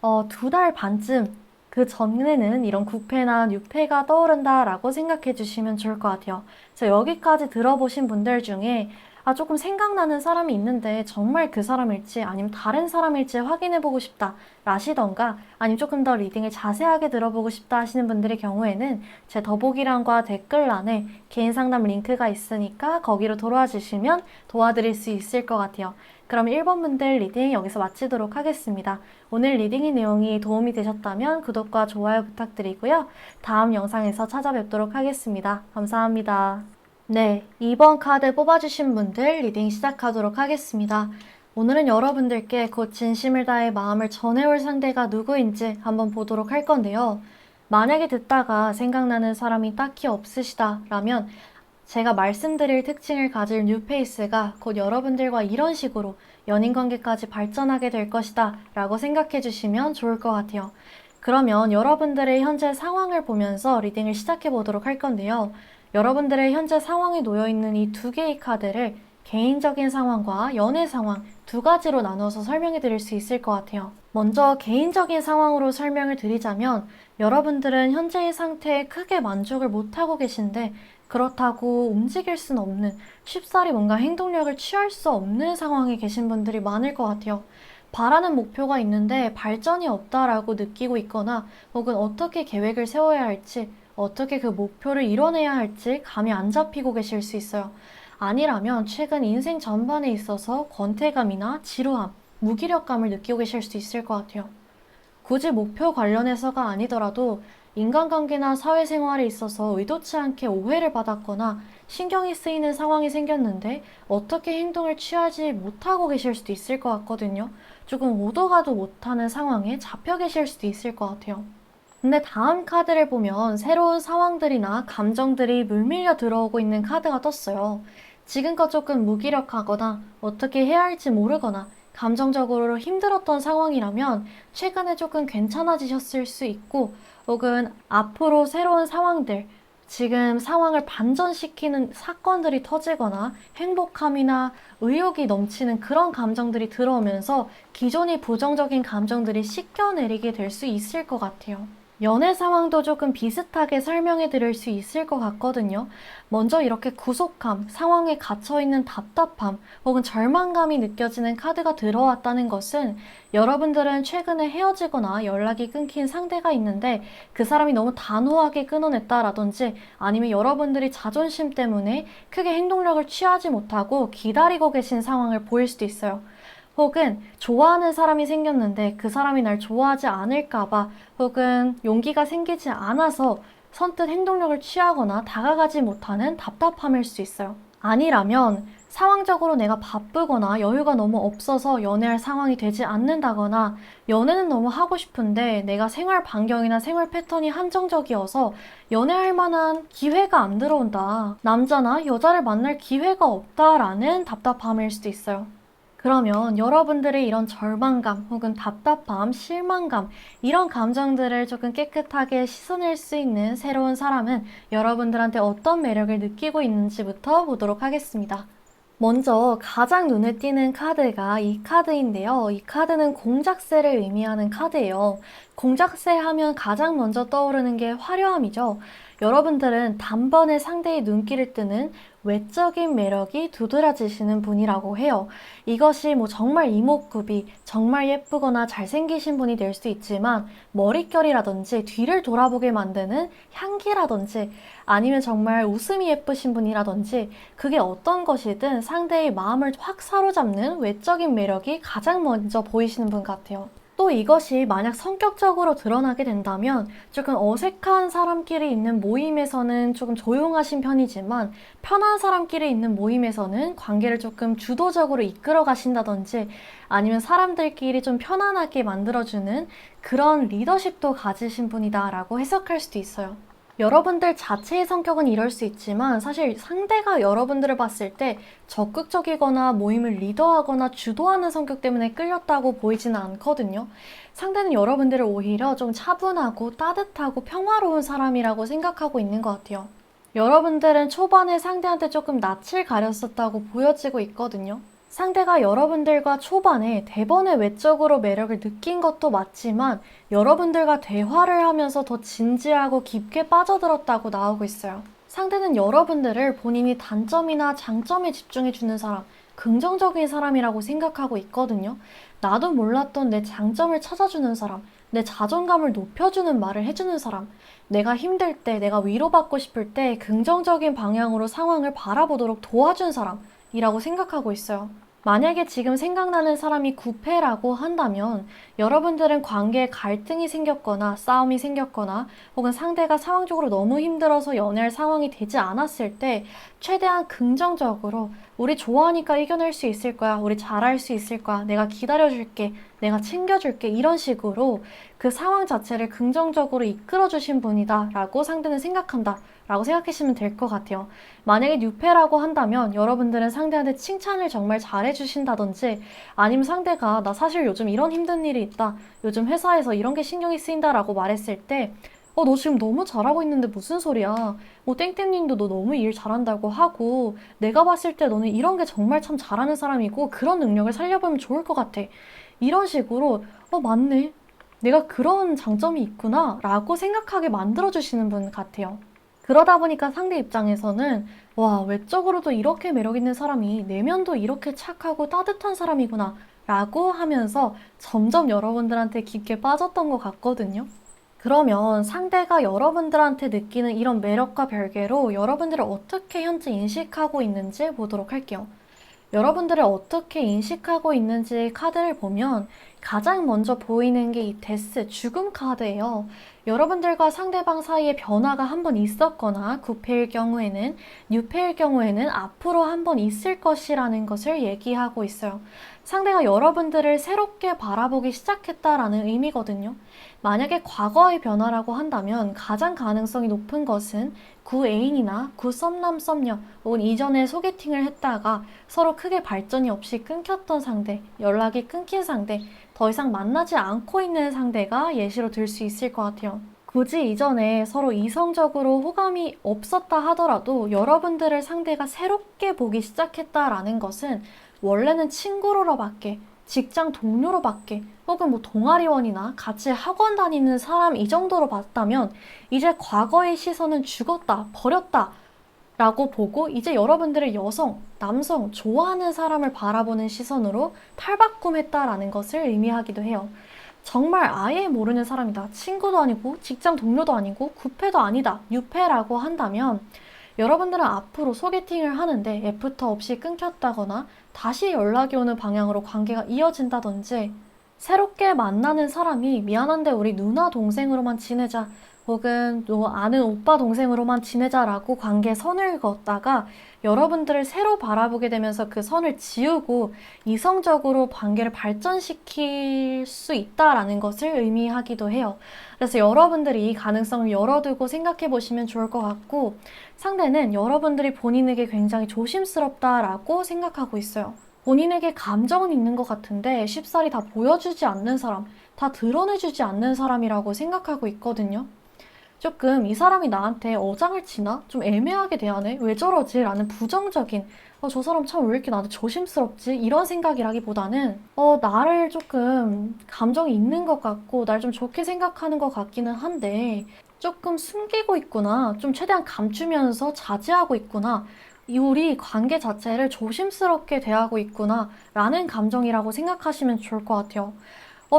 2달 반쯤, 그 전에는 이런 구패나 유패가 떠오른다라고 생각해 주시면 좋을 것 같아요. 그래서 여기까지 들어보신 분들 중에 조금 생각나는 사람이 있는데 정말 그 사람일지 아니면 다른 사람일지 확인해보고 싶다 라시던가, 아니면 조금 더 리딩을 자세하게 들어보고 싶다 하시는 분들의 경우에는 제 더보기란과 댓글란에 개인 상담 링크가 있으니까 거기로 들어와 주시면 도와드릴 수 있을 것 같아요. 그럼 1번 분들 리딩 여기서 마치도록 하겠습니다. 오늘 리딩의 내용이 도움이 되셨다면 구독과 좋아요 부탁드리고요. 다음 영상에서 찾아뵙도록 하겠습니다. 감사합니다. 네, 2번 카드 뽑아주신 분들 리딩 시작하도록 하겠습니다. 오늘은 여러분들께 곧 진심을 다해 마음을 전해올 상대가 누구인지 한번 보도록 할 건데요. 만약에 듣다가 생각나는 사람이 딱히 없으시다라면 제가 말씀드릴 특징을 가질 뉴페이스가 곧 여러분들과 이런 식으로 연인관계까지 발전하게 될 것이다 라고 생각해 주시면 좋을 것 같아요. 그러면 여러분들의 현재 상황을 보면서 리딩을 시작해 보도록 할 건데요. 여러분들의 현재 상황에 놓여있는 이 두 개의 카드를 개인적인 상황과 연애 상황 두 가지로 나눠서 설명해 드릴 수 있을 것 같아요. 먼저 개인적인 상황으로 설명을 드리자면, 여러분들은 현재의 상태에 크게 만족을 못하고 계신데 그렇다고 움직일 수는 없는, 쉽사리 뭔가 행동력을 취할 수 없는 상황에 계신 분들이 많을 것 같아요. 바라는 목표가 있는데 발전이 없다라고 느끼고 있거나, 혹은 어떻게 계획을 세워야 할지, 어떻게 그 목표를 이뤄내야 할지 감이 안 잡히고 계실 수 있어요. 아니라면 최근 인생 전반에 있어서 권태감이나 지루함, 무기력감을 느끼고 계실 수 있을 것 같아요. 굳이 목표 관련해서가 아니더라도 인간관계나 사회생활에 있어서 의도치 않게 오해를 받았거나 신경이 쓰이는 상황이 생겼는데 어떻게 행동을 취하지 못하고 계실 수도 있을 것 같거든요. 조금 오도 가도 못하는 상황에 잡혀 계실 수도 있을 것 같아요. 근데 다음 카드를 보면 새로운 상황들이나 감정들이 물밀려 들어오고 있는 카드가 떴어요. 지금껏 조금 무기력하거나 어떻게 해야 할지 모르거나 감정적으로 힘들었던 상황이라면 최근에 조금 괜찮아지셨을 수 있고, 혹은 앞으로 새로운 상황들, 지금 상황을 반전시키는 사건들이 터지거나 행복함이나 의욕이 넘치는 그런 감정들이 들어오면서 기존의 부정적인 감정들이 씻겨내리게 될 수 있을 것 같아요. 연애 상황도 조금 비슷하게 설명해 드릴 수 있을 것 같거든요. 먼저 이렇게 구속함, 상황에 갇혀있는 답답함, 혹은 절망감이 느껴지는 카드가 들어왔다는 것은, 여러분들은 최근에 헤어지거나 연락이 끊긴 상대가 있는데 그 사람이 너무 단호하게 끊어냈다라든지, 아니면 여러분들이 자존심 때문에 크게 행동력을 취하지 못하고 기다리고 계신 상황을 보일 수도 있어요. 혹은 좋아하는 사람이 생겼는데 그 사람이 날 좋아하지 않을까봐, 혹은 용기가 생기지 않아서 선뜻 행동력을 취하거나 다가가지 못하는 답답함일 수 있어요. 아니라면 상황적으로 내가 바쁘거나 여유가 너무 없어서 연애할 상황이 되지 않는다거나, 연애는 너무 하고 싶은데 내가 생활 반경이나 생활 패턴이 한정적이어서 연애할 만한 기회가 안 들어온다, 남자나 여자를 만날 기회가 없다라는 답답함일 수도 있어요. 그러면 여러분들의 이런 절망감 혹은 답답함, 실망감, 이런 감정들을 조금 깨끗하게 씻어낼 수 있는 새로운 사람은 여러분들한테 어떤 매력을 느끼고 있는지부터 보도록 하겠습니다. 먼저 가장 눈에 띄는 카드가 이 카드인데요. 이 카드는 공작새를 의미하는 카드예요. 공작새 하면 가장 먼저 떠오르는 게 화려함이죠. 여러분들은 단번에 상대의 눈길을 뜨는 외적인 매력이 두드러지시는 분이라고 해요. 이것이 정말 이목구비, 정말 예쁘거나 잘생기신 분이 될 수 있지만, 머릿결이라든지 뒤를 돌아보게 만드는 향기라든지, 아니면 정말 웃음이 예쁘신 분이라든지, 그게 어떤 것이든 상대의 마음을 확 사로잡는 외적인 매력이 가장 먼저 보이시는 분 같아요. 또 이것이 만약 성격적으로 드러나게 된다면, 조금 어색한 사람끼리 있는 모임에서는 조금 조용하신 편이지만 편한 사람끼리 있는 모임에서는 관계를 조금 주도적으로 이끌어 가신다든지, 아니면 사람들끼리 좀 편안하게 만들어주는 그런 리더십도 가지신 분이다 라고 해석할 수도 있어요. 여러분들 자체의 성격은 이럴 수 있지만 사실 상대가 여러분들을 봤을 때 적극적이거나 모임을 리더하거나 주도하는 성격 때문에 끌렸다고 보이지는 않거든요. 상대는 여러분들을 오히려 좀 차분하고 따뜻하고 평화로운 사람이라고 생각하고 있는 것 같아요. 여러분들은 초반에 상대한테 조금 낯을 가렸었다고 보여지고 있거든요. 상대가 여러분들과 초반에 대번에 외적으로 매력을 느낀 것도 맞지만 여러분들과 대화를 하면서 더 진지하고 깊게 빠져들었다고 나오고 있어요. 상대는 여러분들을 본인이 단점이나 장점에 집중해주는 사람, 긍정적인 사람이라고 생각하고 있거든요. 나도 몰랐던 내 장점을 찾아주는 사람, 내 자존감을 높여주는 말을 해주는 사람, 내가 힘들 때, 내가 위로받고 싶을 때 긍정적인 방향으로 상황을 바라보도록 도와준 사람이라고 생각하고 있어요. 만약에 지금 생각나는 사람이 구패라고 한다면 여러분들은 관계에 갈등이 생겼거나 싸움이 생겼거나 혹은 상대가 상황적으로 너무 힘들어서 연애할 상황이 되지 않았을 때 최대한 긍정적으로 우리 좋아하니까 이겨낼 수 있을 거야. 우리 잘할 수 있을 거야. 내가 기다려줄게. 내가 챙겨줄게. 이런 식으로 그 상황 자체를 긍정적으로 이끌어주신 분이다 라고 상대는 생각한다 라고 생각하시면 될 것 같아요. 만약에 뉴페라고 한다면 여러분들은 상대한테 칭찬을 정말 잘해주신다든지 아니면 상대가 나 사실 요즘 이런 힘든 일이 있다. 요즘 회사에서 이런 게 신경이 쓰인다 라고 말했을 때 너 지금 너무 잘하고 있는데 무슨 소리야. 땡땡님도 너 너무 일 잘한다고 하고 내가 봤을 때 너는 이런 게 정말 참 잘하는 사람이고 그런 능력을 살려보면 좋을 것 같아. 이런 식으로 맞네. 내가 그런 장점이 있구나 라고 생각하게 만들어주시는 분 같아요. 그러다 보니까 상대 입장에서는 와, 외적으로도 이렇게 매력 있는 사람이 내면도 이렇게 착하고 따뜻한 사람이구나 라고 하면서 점점 여러분들한테 깊게 빠졌던 것 같거든요. 그러면 상대가 여러분들한테 느끼는 이런 매력과 별개로 여러분들을 어떻게 현재 인식하고 있는지 보도록 할게요. 여러분들을 어떻게 인식하고 있는지 카드를 보면 가장 먼저 보이는 게 이 데스, 죽음 카드예요. 여러분들과 상대방 사이에 변화가 한번 있었거나 구패일 경우에는, 뉴패일 경우에는 앞으로 한번 있을 것이라는 것을 얘기하고 있어요. 상대가 여러분들을 새롭게 바라보기 시작했다라는 의미거든요. 만약에 과거의 변화라고 한다면 가장 가능성이 높은 것은 구 애인이나 구 썸남 썸녀 혹은 이전에 소개팅을 했다가 서로 크게 발전이 없이 끊겼던 상대, 연락이 끊긴 상대, 더 이상 만나지 않고 있는 상대가 예시로 들 수 있을 것 같아요. 굳이 이전에 서로 이성적으로 호감이 없었다 하더라도 여러분들을 상대가 새롭게 보기 시작했다라는 것은 원래는 친구로밖에, 직장 동료로밖에, 혹은 동아리원이나 같이 학원 다니는 사람 이 정도로 봤다면 이제 과거의 시선은 죽었다, 버렸다 라고 보고 이제 여러분들의 여성, 남성, 좋아하는 사람을 바라보는 시선으로 탈바꿈했다라는 것을 의미하기도 해요. 정말 아예 모르는 사람이다. 친구도 아니고 직장 동료도 아니고 구패도 아니다. 뉴패라고 한다면 여러분들은 앞으로 소개팅을 하는데 애프터 없이 끊겼다거나 다시 연락이 오는 방향으로 관계가 이어진다든지 새롭게 만나는 사람이 미안한데 우리 누나 동생으로만 지내자 혹은 너 아는 오빠 동생으로만 지내자라고 관계 선을 그었다가 여러분들을 새로 바라보게 되면서 그 선을 지우고 이성적으로 관계를 발전시킬 수 있다라는 것을 의미하기도 해요. 그래서 여러분들이 이 가능성을 열어두고 생각해 보시면 좋을 것 같고 상대는 여러분들이 본인에게 굉장히 조심스럽다라고 생각하고 있어요. 본인에게 감정은 있는 것 같은데 쉽사리 다 보여주지 않는 사람, 다 드러내주지 않는 사람이라고 생각하고 있거든요. 조금 이 사람이 나한테 어장을 치나? 좀 애매하게 대하네? 왜 저러지? 라는 부정적인 저 사람 참 왜 이렇게 나한테 조심스럽지? 이런 생각이라기보다는 나를 조금 감정이 있는 것 같고 날 좀 좋게 생각하는 것 같기는 한데 조금 숨기고 있구나. 좀 최대한 감추면서 자제하고 있구나. 이 우리 관계 자체를 조심스럽게 대하고 있구나 라는 감정이라고 생각하시면 좋을 것 같아요.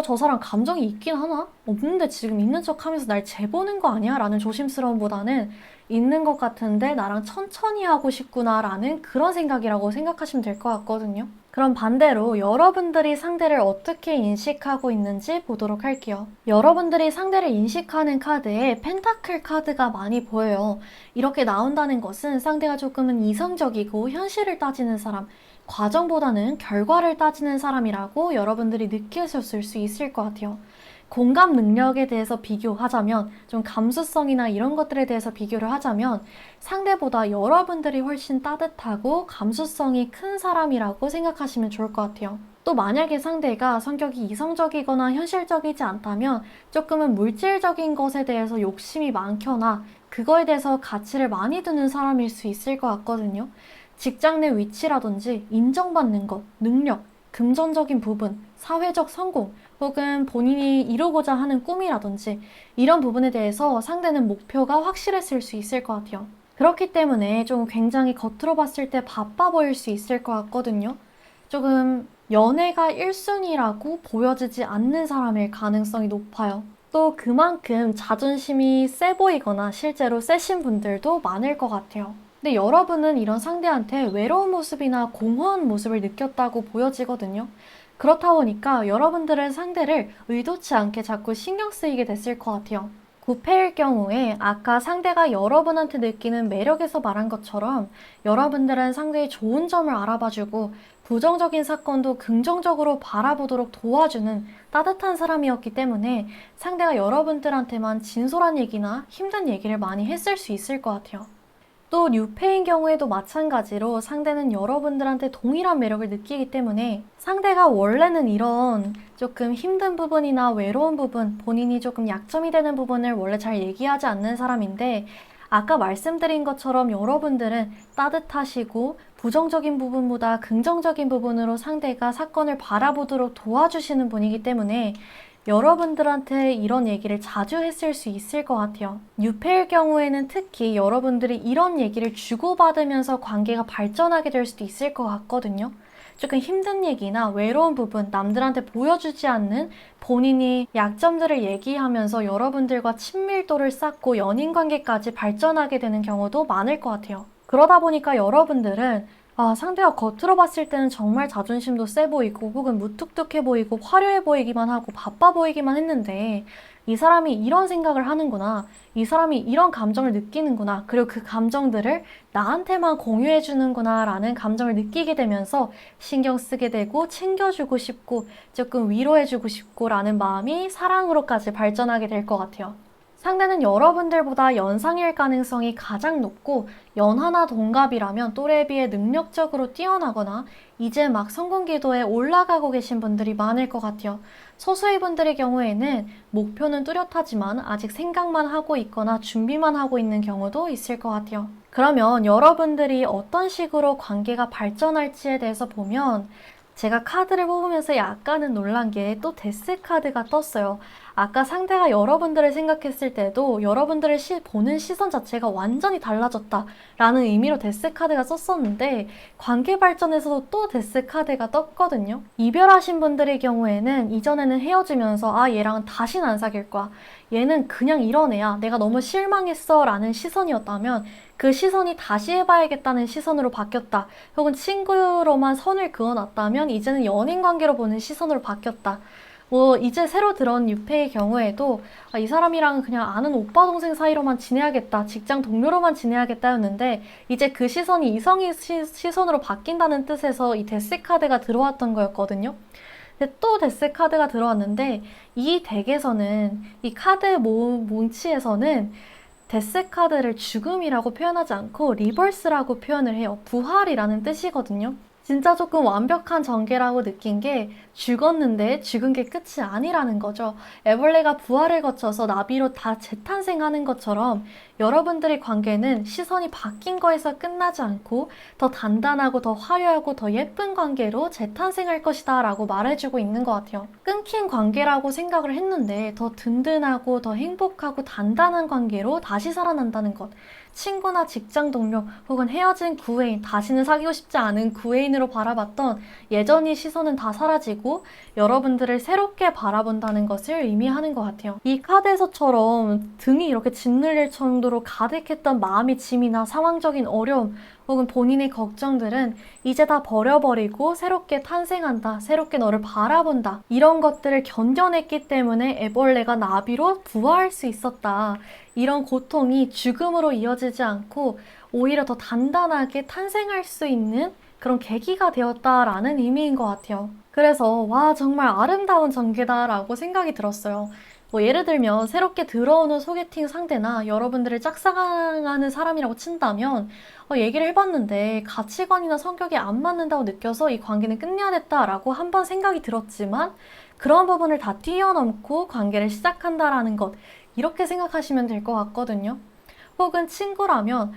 저 사람 감정이 있긴 하나? 없는데 지금 있는 척 하면서 날 재보는 거 아니야? 라는 조심스러움보다는 있는 것 같은데 나랑 천천히 하고 싶구나 라는 그런 생각이라고 생각하시면 될 것 같거든요. 그럼 반대로 여러분들이 상대를 어떻게 인식하고 있는지 보도록 할게요. 여러분들이 상대를 인식하는 카드에 펜타클 카드가 많이 보여요. 이렇게 나온다는 것은 상대가 조금은 이성적이고 현실을 따지는 사람, 과정보다는 결과를 따지는 사람이라고 여러분들이 느끼셨을 수 있을 것 같아요. 공감 능력에 대해서 비교하자면, 좀 감수성이나 이런 것들에 대해서 비교를 하자면 상대보다 여러분들이 훨씬 따뜻하고 감수성이 큰 사람이라고 생각하시면 좋을 것 같아요. 또 만약에 상대가 성격이 이성적이거나 현실적이지 않다면 조금은 물질적인 것에 대해서 욕심이 많거나 그거에 대해서 가치를 많이 두는 사람일 수 있을 것 같거든요. 직장 내 위치라든지 인정받는 것, 능력, 금전적인 부분, 사회적 성공, 혹은 본인이 이루고자 하는 꿈이라든지 이런 부분에 대해서 상대는 목표가 확실했을 수 있을 것 같아요. 그렇기 때문에 좀 굉장히 겉으로 봤을 때 바빠 보일 수 있을 것 같거든요. 조금 연애가 1순위라고 보여지지 않는 사람일 가능성이 높아요. 또 그만큼 자존심이 세 보이거나 실제로 세신 분들도 많을 것 같아요. 근데 여러분은 이런 상대한테 외로운 모습이나 공허한 모습을 느꼈다고 보여지거든요. 그렇다 보니까 여러분들은 상대를 의도치 않게 자꾸 신경 쓰이게 됐을 것 같아요. 구패일 경우에 아까 상대가 여러분한테 느끼는 매력에서 말한 것처럼 여러분들은 상대의 좋은 점을 알아봐주고 부정적인 사건도 긍정적으로 바라보도록 도와주는 따뜻한 사람이었기 때문에 상대가 여러분들한테만 진솔한 얘기나 힘든 얘기를 많이 했을 수 있을 것 같아요. 또 뉴페인 경우에도 마찬가지로 상대는 여러분들한테 동일한 매력을 느끼기 때문에 상대가 원래는 이런 조금 힘든 부분이나 외로운 부분, 본인이 조금 약점이 되는 부분을 원래 잘 얘기하지 않는 사람인데 아까 말씀드린 것처럼 여러분들은 따뜻하시고 부정적인 부분보다 긍정적인 부분으로 상대가 사건을 바라보도록 도와주시는 분이기 때문에 여러분들한테 이런 얘기를 자주 했을 수 있을 것 같아요. 뉴페일 경우에는 특히 여러분들이 이런 얘기를 주고받으면서 관계가 발전하게 될 수도 있을 것 같거든요. 조금 힘든 얘기나 외로운 부분, 남들한테 보여주지 않는 본인이 약점들을 얘기하면서 여러분들과 친밀도를 쌓고 연인 관계까지 발전하게 되는 경우도 많을 것 같아요. 그러다 보니까 여러분들은 상대가 겉으로 봤을 때는 정말 자존심도 세 보이고 혹은 무뚝뚝해 보이고 화려해 보이기만 하고 바빠 보이기만 했는데 이 사람이 이런 생각을 하는구나. 이 사람이 이런 감정을 느끼는구나. 그리고 그 감정들을 나한테만 공유해 주는구나 라는 감정을 느끼게 되면서 신경 쓰게 되고 챙겨주고 싶고 조금 위로해 주고 싶고 라는 마음이 사랑으로까지 발전하게 될 것 같아요. 상대는 여러분들보다 연상일 가능성이 가장 높고 연하나 동갑이라면 또래에 비해 능력적으로 뛰어나거나 이제 막 성공 기도에 올라가고 계신 분들이 많을 것 같아요. 소수의 분들의 경우에는 목표는 뚜렷하지만 아직 생각만 하고 있거나 준비만 하고 있는 경우도 있을 것 같아요. 그러면 여러분들이 어떤 식으로 관계가 발전할지에 대해서 보면 제가 카드를 뽑으면서 약간은 놀란 게 또 데스 카드가 떴어요. 아까 상대가 여러분들을 생각했을 때도 여러분들을 보는 시선 자체가 완전히 달라졌다라는 의미로 데스 카드가 썼었는데 관계 발전에서도 또 데스 카드가 떴거든요. 이별하신 분들의 경우에는 이전에는 헤어지면서 얘랑은 다시는 안 사귈 거야. 얘는 그냥 이런 애야. 내가 너무 실망했어 라는 시선이었다면 그 시선이 다시 해봐야겠다는 시선으로 바뀌었다. 혹은 친구로만 선을 그어놨다면 이제는 연인 관계로 보는 시선으로 바뀌었다. 이제 새로 들어온 유페의 경우에도 이 사람이랑 그냥 아는 오빠 동생 사이로만 지내야겠다, 직장 동료로만 지내야겠다였는데 이제 그 시선이 이성의 시선으로 바뀐다는 뜻에서 이 데스 카드가 들어왔던 거였거든요. 근데 또 데스 카드가 들어왔는데 이 덱에서는 이 카드 뭉치에서는 데스 카드를 죽음이라고 표현하지 않고 리버스라고 표현을 해요. 부활이라는 뜻이거든요. 진짜 조금 완벽한 전개라고 느낀 게 죽었는데 죽은 게 끝이 아니라는 거죠. 애벌레가 부활을 거쳐서 나비로 다 재탄생하는 것처럼 여러분들의 관계는 시선이 바뀐 거에서 끝나지 않고 더 단단하고 더 화려하고 더 예쁜 관계로 재탄생할 것이다 라고 말해주고 있는 것 같아요. 끊긴 관계라고 생각을 했는데 더 든든하고 더 행복하고 단단한 관계로 다시 살아난다는 것. 친구나 직장 동료 혹은 헤어진 구애인, 다시는 사귀고 싶지 않은 구애인으로 바라봤던 예전의 시선은 다 사라지고 여러분들을 새롭게 바라본다는 것을 의미하는 것 같아요. 이 카드에서처럼 등이 이렇게 짓눌릴 정도로 가득했던 마음의 짐이나 상황적인 어려움 혹은 본인의 걱정들은 이제 다 버려버리고 새롭게 탄생한다, 새롭게 너를 바라본다, 이런 것들을 견뎌냈기 때문에 애벌레가 나비로 부화할 수 있었다. 이런 고통이 죽음으로 이어지지 않고 오히려 더 단단하게 탄생할 수 있는 그런 계기가 되었다라는 의미인 것 같아요. 그래서 정말 아름다운 전개다라고 생각이 들었어요. 예를 들면 새롭게 들어오는 소개팅 상대나 여러분들을 짝사랑하는 사람이라고 친다면 얘기를 해봤는데 가치관이나 성격이 안 맞는다고 느껴서 이 관계는 끝내야겠다라고 한번 생각이 들었지만 그런 부분을 다 뛰어넘고 관계를 시작한다라는 것, 이렇게 생각하시면 될 것 같거든요. 혹은 친구라면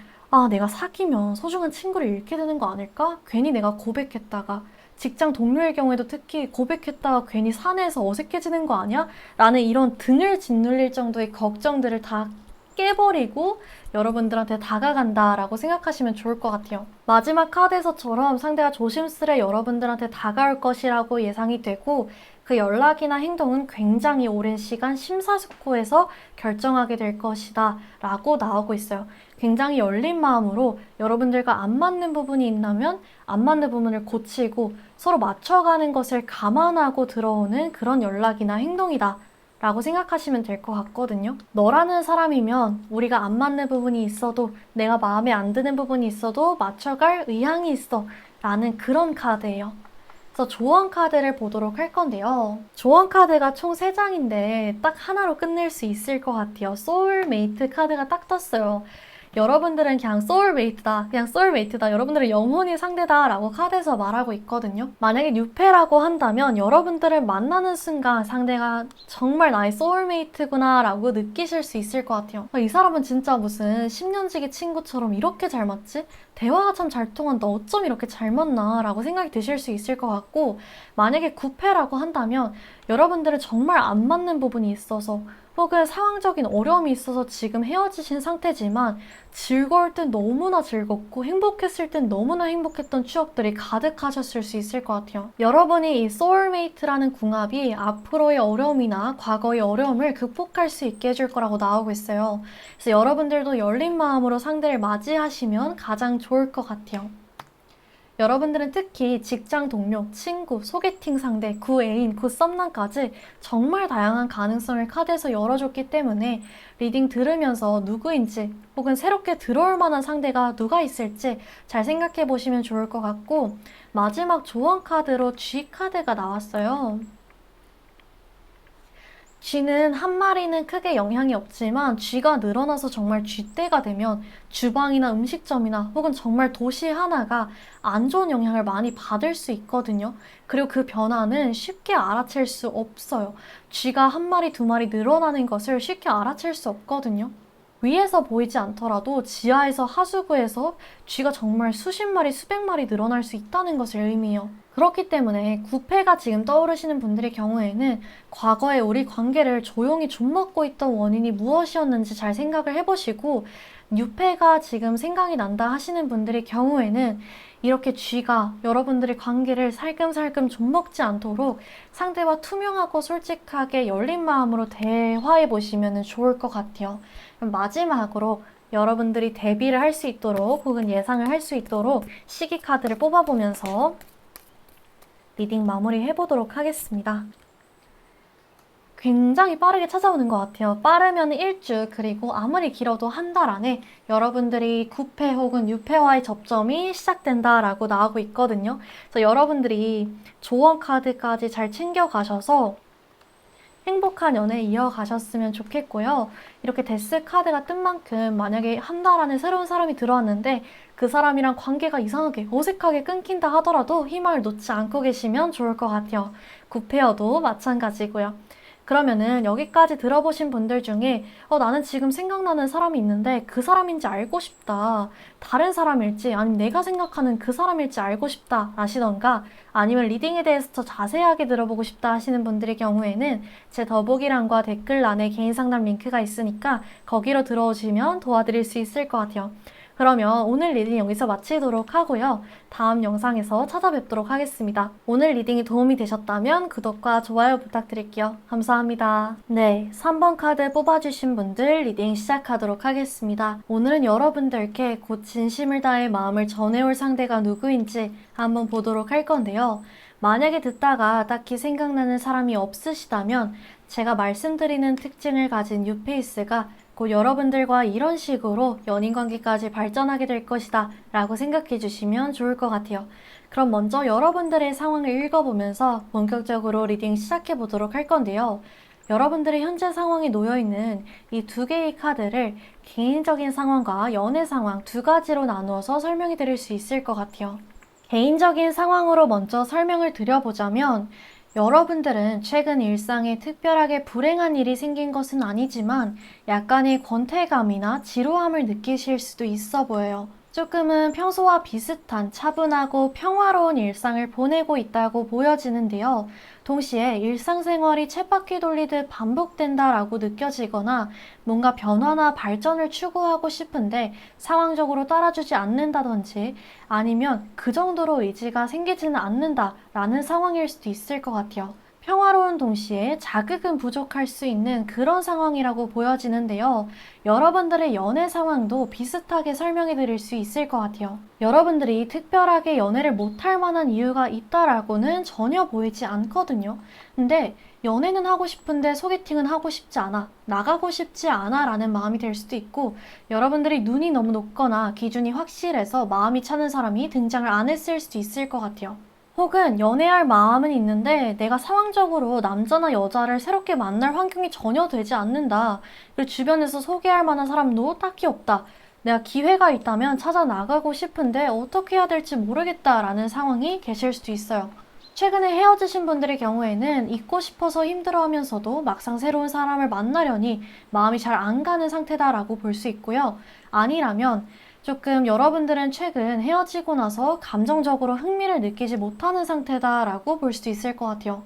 내가 사귀면 소중한 친구를 잃게 되는 거 아닐까? 괜히 내가 고백했다가, 직장 동료의 경우에도 특히 고백했다가 괜히 사내에서 어색해지는 거 아니야? 라는 이런 등을 짓눌릴 정도의 걱정들을 다 깨버리고 여러분들한테 다가간다라고 생각하시면 좋을 것 같아요. 마지막 카드에서처럼 상대가 조심스레 여러분들한테 다가올 것이라고 예상이 되고 그 연락이나 행동은 굉장히 오랜 시간 심사숙고해서 결정하게 될 것이다 라고 나오고 있어요. 굉장히 열린 마음으로 여러분들과 안 맞는 부분이 있다면 안 맞는 부분을 고치고 서로 맞춰가는 것을 감안하고 들어오는 그런 연락이나 행동이다 라고 생각하시면 될 것 같거든요. 너라는 사람이면 우리가 안 맞는 부분이 있어도 내가 마음에 안 드는 부분이 있어도 맞춰갈 의향이 있어 라는 그런 카드예요. 그래서 조언 카드를 보도록 할 건데요. 조언 카드가 총 3장인데 딱 하나로 끝낼 수 있을 것 같아요. 소울메이트 카드가 딱 떴어요. 여러분들은 그냥 소울메이트다. 여러분들은 영혼의 상대다 라고 카드에서 말하고 있거든요. 만약에 뉴페라고 한다면 여러분들을 만나는 순간 상대가 정말 나의 소울메이트구나 라고 느끼실 수 있을 것 같아요. 이 사람은 진짜 무슨 10년지기 친구처럼 이렇게 잘 맞지? 대화가 참 잘 통한다. 어쩜 이렇게 잘 맞나? 라고 생각이 드실 수 있을 것 같고, 만약에 구패라고 한다면 여러분들은 정말 안 맞는 부분이 있어서 혹은 상황적인 어려움이 있어서 지금 헤어지신 상태지만 즐거울 땐 너무나 즐겁고 행복했을 땐 너무나 행복했던 추억들이 가득하셨을 수 있을 것 같아요. 여러분이 이 소울메이트라는 궁합이 앞으로의 어려움이나 과거의 어려움을 극복할 수 있게 해줄 거라고 나오고 있어요. 그래서 여러분들도 열린 마음으로 상대를 맞이하시면 가장 좋을 것 같아요. 여러분들은 특히 직장 동료, 친구, 소개팅 상대, 구애인, 굿썸남까지 정말 다양한 가능성을 카드에서 열어줬기 때문에 리딩 들으면서 누구인지 혹은 새롭게 들어올 만한 상대가 누가 있을지 잘 생각해 보시면 좋을 것 같고, 마지막 조언 카드로 G 카드가 나왔어요. 쥐는 한 마리는 크게 영향이 없지만 쥐가 늘어나서 정말 쥐떼가 되면 주방이나 음식점이나 혹은 정말 도시 하나가 안 좋은 영향을 많이 받을 수 있거든요. 그리고 그 변화는 쉽게 알아챌 수 없어요. 쥐가 한 마리, 두 마리 늘어나는 것을 쉽게 알아챌 수 없거든요. 위에서 보이지 않더라도 지하에서 하수구에서 쥐가 정말 수십 마리, 수백 마리 늘어날 수 있다는 것을 의미해요. 그렇기 때문에 구패가 지금 떠오르시는 분들의 경우에는 과거에 우리 관계를 조용히 좀먹고 있던 원인이 무엇이었는지 잘 생각을 해보시고, 뉴패가 지금 생각이 난다 하시는 분들의 경우에는 이렇게 쥐가 여러분들의 관계를 살금살금 좀먹지 않도록 상대와 투명하고 솔직하게 열린 마음으로 대화해 보시면 좋을 것 같아요. 그럼 마지막으로 여러분들이 대비를 할 수 있도록 혹은 예상을 할 수 있도록 시기 카드를 뽑아보면서 리딩 마무리 해보도록 하겠습니다. 굉장히 빠르게 찾아오는 것 같아요. 빠르면 일주, 그리고 아무리 길어도 한 달 안에 여러분들이 9패 혹은 6패와의 접점이 시작된다라고 나오고 있거든요. 그래서 여러분들이 조언 카드까지 잘 챙겨가셔서 행복한 연애 이어가셨으면 좋겠고요. 이렇게 데스 카드가 뜬 만큼 만약에 한 달 안에 새로운 사람이 들어왔는데 그 사람이랑 관계가 이상하게 어색하게 끊긴다 하더라도 희망을 놓지 않고 계시면 좋을 것 같아요. 9페어도 마찬가지고요. 그러면은 여기까지 들어보신 분들 중에 나는 지금 생각나는 사람이 있는데 그 사람인지 알고 싶다. 다른 사람일지 아니면 내가 생각하는 그 사람일지 알고 싶다 하시던가, 아니면 리딩에 대해서 더 자세하게 들어보고 싶다 하시는 분들의 경우에는 제 더보기란과 댓글란에 개인 상담 링크가 있으니까 거기로 들어오시면 도와드릴 수 있을 것 같아요. 그러면 오늘 리딩 여기서 마치도록 하고요. 다음 영상에서 찾아뵙도록 하겠습니다. 오늘 리딩이 도움이 되셨다면 구독과 좋아요 부탁드릴게요. 감사합니다. 네, 3번 카드 뽑아주신 분들 리딩 시작하도록 하겠습니다. 오늘은 여러분들께 곧 진심을 다해 마음을 전해올 상대가 누구인지 한번 보도록 할 건데요. 만약에 듣다가 딱히 생각나는 사람이 없으시다면 제가 말씀드리는 특징을 가진 뉴페이스가 곧 여러분들과 이런 식으로 연인관계까지 발전하게 될 것이다 라고 생각해 주시면 좋을 것 같아요. 그럼 먼저 여러분들의 상황을 읽어보면서 본격적으로 리딩 시작해 보도록 할 건데요. 여러분들의 현재 상황에 놓여있는 이 두 개의 카드를 개인적인 상황과 연애 상황 두 가지로 나누어서 설명해 드릴 수 있을 것 같아요. 개인적인 상황으로 먼저 설명을 드려보자면, 여러분들은 최근 일상에 특별하게 불행한 일이 생긴 것은 아니지만 약간의 권태감이나 지루함을 느끼실 수도 있어 보여요. 조금은 평소와 비슷한 차분하고 평화로운 일상을 보내고 있다고 보여지는데요. 동시에 일상생활이 쳇바퀴 돌리듯 반복된다라고 느껴지거나 뭔가 변화나 발전을 추구하고 싶은데 상황적으로 따라주지 않는다든지 아니면 그 정도로 의지가 생기지는 않는다라는 상황일 수도 있을 것 같아요. 평화로운 동시에 자극은 부족할 수 있는 그런 상황이라고 보여지는데요. 여러분들의 연애 상황도 비슷하게 설명해 드릴 수 있을 것 같아요. 여러분들이 특별하게 연애를 못할 만한 이유가 있다라고는 전혀 보이지 않거든요. 근데 연애는 하고 싶은데 소개팅은 하고 싶지 않아, 나가고 싶지 않아 라는 마음이 들 수도 있고, 여러분들이 눈이 너무 높거나 기준이 확실해서 마음이 차는 사람이 등장을 안 했을 수도 있을 것 같아요. 혹은 연애할 마음은 있는데 내가 상황적으로 남자나 여자를 새롭게 만날 환경이 전혀 되지 않는다. 그리고 주변에서 소개할 만한 사람도 딱히 없다. 내가 기회가 있다면 찾아 나가고 싶은데 어떻게 해야 될지 모르겠다라는 상황이 계실 수도 있어요. 최근에 헤어지신 분들의 경우에는 잊고 싶어서 힘들어하면서도 막상 새로운 사람을 만나려니 마음이 잘 안 가는 상태다라고 볼 수 있고요. 아니라면 조금 여러분들은 최근 헤어지고 나서 감정적으로 흥미를 느끼지 못하는 상태다라고 볼 수도 있을 것 같아요.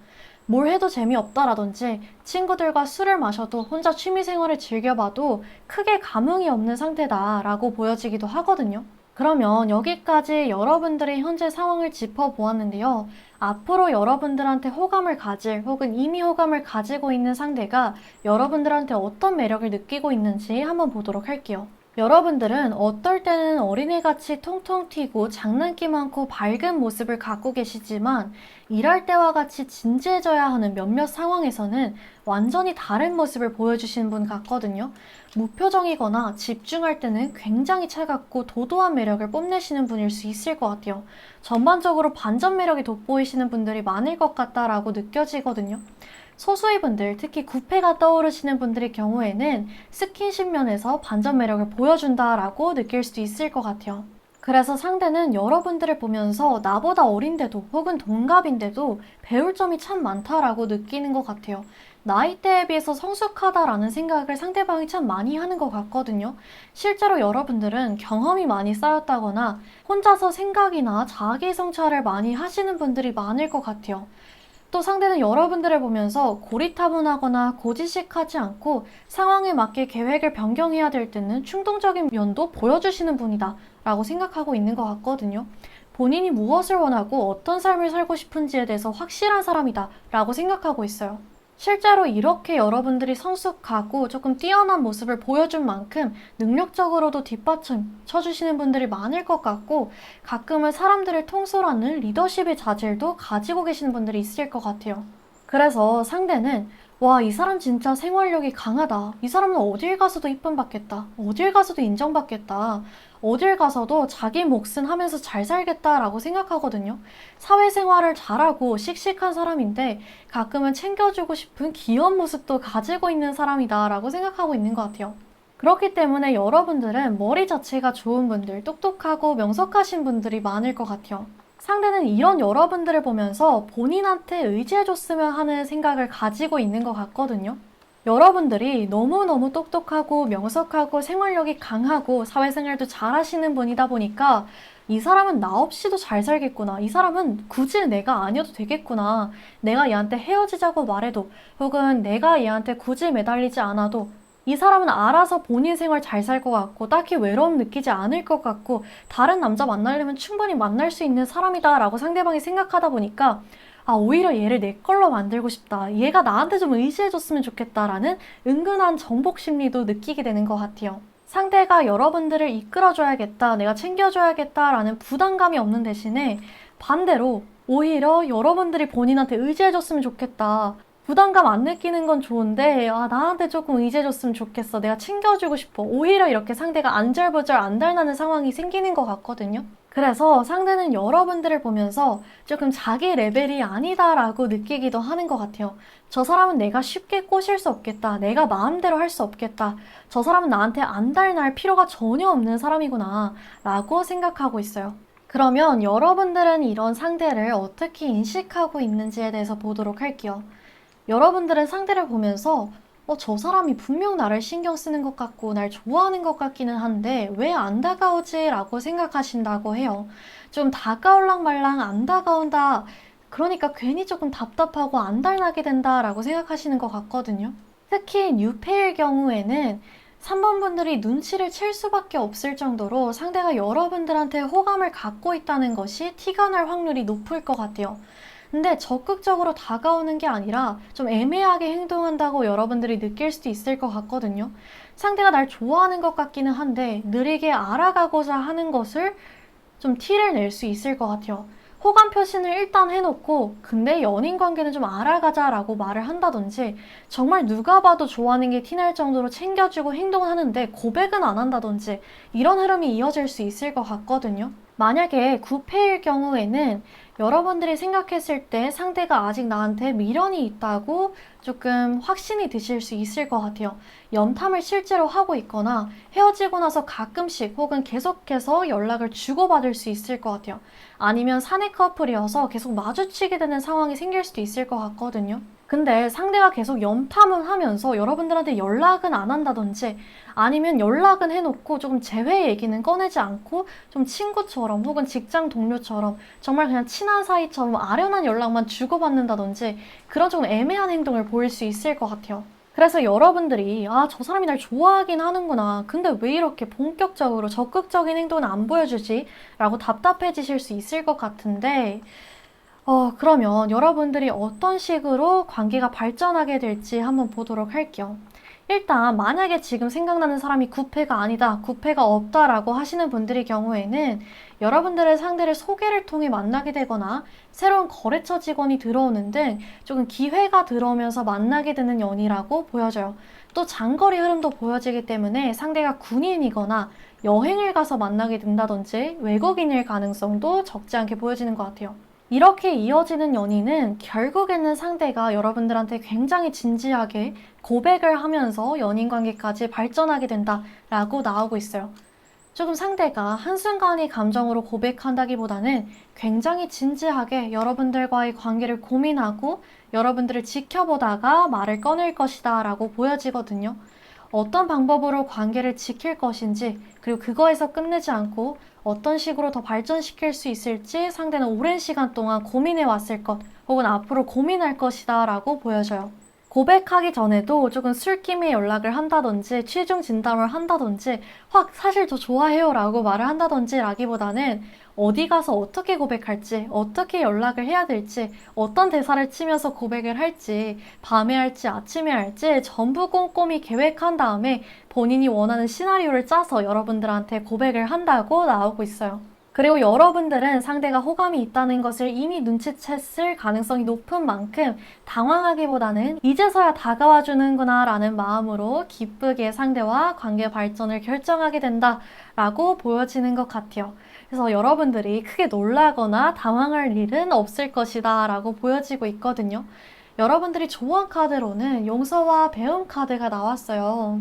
뭘 해도 재미없다라든지 친구들과 술을 마셔도 혼자 취미생활을 즐겨봐도 크게 감흥이 없는 상태다라고 보여지기도 하거든요. 그러면 여기까지 여러분들의 현재 상황을 짚어보았는데요. 앞으로 여러분들한테 호감을 가질 혹은 이미 호감을 가지고 있는 상대가 여러분들한테 어떤 매력을 느끼고 있는지 한번 보도록 할게요. 여러분들은 어떨 때는 어린애같이 통통 튀고 장난기 많고 밝은 모습을 갖고 계시지만 일할 때와 같이 진지해져야 하는 몇몇 상황에서는 완전히 다른 모습을 보여주시는 분 같거든요. 무표정이거나 집중할 때는 굉장히 차갑고 도도한 매력을 뽐내시는 분일 수 있을 것 같아요. 전반적으로 반전 매력이 돋보이시는 분들이 많을 것 같다라고 느껴지거든요. 소수의 분들, 특히 구패가 떠오르시는 분들의 경우에는 스킨십 면에서 반전 매력을 보여준다라고 느낄 수도 있을 것 같아요. 그래서 상대는 여러분들을 보면서 나보다 어린데도 혹은 동갑인데도 배울 점이 참 많다라고 느끼는 것 같아요. 나이대에 비해서 성숙하다라는 생각을 상대방이 참 많이 하는 것 같거든요. 실제로 여러분들은 경험이 많이 쌓였다거나 혼자서 생각이나 자기 성찰을 많이 하시는 분들이 많을 것 같아요. 또 상대는 여러분들을 보면서 고리타분하거나 고지식하지 않고 상황에 맞게 계획을 변경해야 될 때는 충동적인 면도 보여주시는 분이다 라고 생각하고 있는 것 같거든요. 본인이 무엇을 원하고 어떤 삶을 살고 싶은지에 대해서 확실한 사람이다 라고 생각하고 있어요. 실제로 이렇게 여러분들이 성숙하고 조금 뛰어난 모습을 보여준 만큼 능력적으로도 뒷받침 쳐주시는 분들이 많을 것 같고 가끔은 사람들을 통솔하는 리더십의 자질도 가지고 계시는 분들이 있을 것 같아요. 그래서 상대는 와, 이 사람 진짜 생활력이 강하다. 이 사람은 어딜 가서도 이쁨 받겠다. 어딜 가서도 인정받겠다. 어딜 가서도 자기 몫은 하면서 잘 살겠다라고 생각하거든요. 사회생활을 잘하고 씩씩한 사람인데 가끔은 챙겨주고 싶은 귀여운 모습도 가지고 있는 사람이다라고 생각하고 있는 것 같아요. 그렇기 때문에 여러분들은 머리 자체가 좋은 분들, 똑똑하고 명석하신 분들이 많을 것 같아요. 상대는 이런 여러분들을 보면서 본인한테 의지해줬으면 하는 생각을 가지고 있는 것 같거든요. 여러분들이 너무너무 똑똑하고 명석하고 생활력이 강하고 사회생활도 잘하시는 분이다 보니까 이 사람은 나 없이도 잘 살겠구나. 이 사람은 굳이 내가 아니어도 되겠구나. 내가 얘한테 헤어지자고 말해도 혹은 내가 얘한테 굳이 매달리지 않아도 이 사람은 알아서 본인 생활 잘 살 것 같고 딱히 외로움 느끼지 않을 것 같고 다른 남자 만나려면 충분히 만날 수 있는 사람이다 라고 상대방이 생각하다 보니까 오히려 얘를 내 걸로 만들고 싶다. 얘가 나한테 좀 의지해줬으면 좋겠다라는 은근한 정복 심리도 느끼게 되는 것 같아요. 상대가 여러분들을 이끌어줘야겠다, 내가 챙겨줘야겠다라는 부담감이 없는 대신에 반대로 오히려 여러분들이 본인한테 의지해줬으면 좋겠다. 부담감 안 느끼는 건 좋은데 나한테 조금 의지해줬으면 좋겠어. 내가 챙겨주고 싶어. 오히려 이렇게 상대가 안절부절 안달나는 상황이 생기는 것 같거든요. 그래서 상대는 여러분들을 보면서 조금 자기 레벨이 아니다라고 느끼기도 하는 것 같아요. 저 사람은 내가 쉽게 꼬실 수 없겠다. 내가 마음대로 할 수 없겠다. 저 사람은 나한테 안달날 필요가 전혀 없는 사람이구나 라고 생각하고 있어요. 그러면 여러분들은 이런 상대를 어떻게 인식하고 있는지에 대해서 보도록 할게요. 여러분들은 상대를 보면서 저 사람이 분명 나를 신경 쓰는 것 같고 날 좋아하는 것 같기는 한데 왜 안 다가오지? 라고 생각하신다고 해요. 좀 다가올랑 말랑 안 다가온다. 그러니까 괜히 조금 답답하고 안달나게 된다라고 생각하시는 것 같거든요. 특히 뉴페일 경우에는 3번 분들이 눈치를 챌 수밖에 없을 정도로 상대가 여러분들한테 호감을 갖고 있다는 것이 티가 날 확률이 높을 것 같아요. 근데 적극적으로 다가오는 게 아니라 좀 애매하게 행동한다고 여러분들이 느낄 수도 있을 것 같거든요. 상대가 날 좋아하는 것 같기는 한데 느리게 알아가고자 하는 것을 좀 티를 낼 수 있을 것 같아요. 호감 표시는 일단 해놓고 근데 연인 관계는 좀 알아가자라고 말을 한다든지 정말 누가 봐도 좋아하는 게 티날 정도로 챙겨주고 행동을 하는데 고백은 안 한다든지 이런 흐름이 이어질 수 있을 것 같거든요. 만약에 구패일 경우에는 여러분들이 생각했을 때 상대가 아직 나한테 미련이 있다고 조금 확신이 드실 수 있을 것 같아요. 염탐을 실제로 하고 있거나 헤어지고 나서 가끔씩 혹은 계속해서 연락을 주고받을 수 있을 것 같아요. 아니면 사내 커플이어서 계속 마주치게 되는 상황이 생길 수도 있을 것 같거든요. 근데 상대가 계속 염탐을 하면서 여러분들한테 연락은 안 한다든지 아니면 연락은 해놓고 조금 재회 얘기는 꺼내지 않고 좀 친구처럼 혹은 직장 동료처럼 정말 그냥 친한 사이처럼 아련한 연락만 주고받는다든지 그런 조금 애매한 행동을 보일 수 있을 것 같아요. 그래서 여러분들이 저 사람이 날 좋아하긴 하는구나. 근데 왜 이렇게 본격적으로 적극적인 행동은 안 보여주지? 라고 답답해지실 수 있을 것 같은데 그러면 여러분들이 어떤 식으로 관계가 발전하게 될지 한번 보도록 할게요. 일단 만약에 지금 생각나는 사람이 구패가 아니다, 구패가 없다라고 하시는 분들의 경우에는 여러분들의 상대를 소개를 통해 만나게 되거나 새로운 거래처 직원이 들어오는 등 조금 기회가 들어오면서 만나게 되는 연이라고 보여져요. 또 장거리 흐름도 보여지기 때문에 상대가 군인이거나 여행을 가서 만나게 된다든지 외국인일 가능성도 적지 않게 보여지는 것 같아요. 이렇게 이어지는 연인은 결국에는 상대가 여러분들한테 굉장히 진지하게 고백을 하면서 연인 관계까지 발전하게 된다라고 나오고 있어요. 조금 상대가 한순간의 감정으로 고백한다기보다는 굉장히 진지하게 여러분들과의 관계를 고민하고 여러분들을 지켜보다가 말을 꺼낼 것이다 라고 보여지거든요. 어떤 방법으로 관계를 지킬 것인지 그리고 그거에서 끝내지 않고 어떤 식으로 더 발전시킬 수 있을지 상대는 오랜 시간 동안 고민해 왔을 것 혹은 앞으로 고민할 것이다 라고 보여져요. 고백하기 전에도 조금 술김에 연락을 한다든지 취중 진담을 한다든지 확 사실 저 좋아해요 라고 말을 한다든지 라기보다는 어디 가서 어떻게 고백할지 어떻게 연락을 해야 될지 어떤 대사를 치면서 고백을 할지 밤에 할지 아침에 할지 전부 꼼꼼히 계획한 다음에 본인이 원하는 시나리오를 짜서 여러분들한테 고백을 한다고 나오고 있어요. 그리고 여러분들은 상대가 호감이 있다는 것을 이미 눈치챘을 가능성이 높은 만큼 당황하기보다는 이제서야 다가와 주는구나 라는 마음으로 기쁘게 상대와 관계 발전을 결정하게 된다라고 보여지는 것 같아요. 그래서 여러분들이 크게 놀라거나 당황할 일은 없을 것이다 라고 보여지고 있거든요. 여러분들이 좋아한 카드로는 용서와 배움 카드가 나왔어요.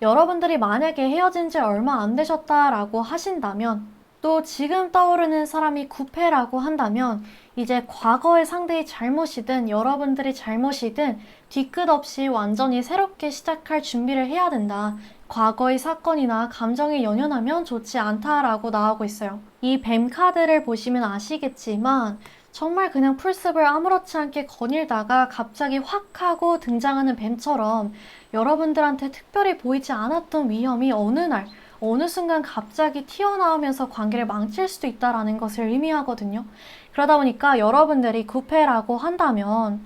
여러분들이 만약에 헤어진 지 얼마 안 되셨다라고 하신다면 또 지금 떠오르는 사람이 구패라고 한다면 이제 과거의 상대의 잘못이든 여러분들의 잘못이든 뒤끝 없이 완전히 새롭게 시작할 준비를 해야 된다. 과거의 사건이나 감정에 연연하면 좋지 않다라고 나오고 있어요. 이 뱀 카드를 보시면 아시겠지만 정말 그냥 풀숲을 아무렇지 않게 거닐다가 갑자기 확 하고 등장하는 뱀처럼 여러분들한테 특별히 보이지 않았던 위험이 어느 날, 어느 순간 갑자기 튀어나오면서 관계를 망칠 수도 있다는 것을 의미하거든요. 그러다 보니까 여러분들이 구패라고 한다면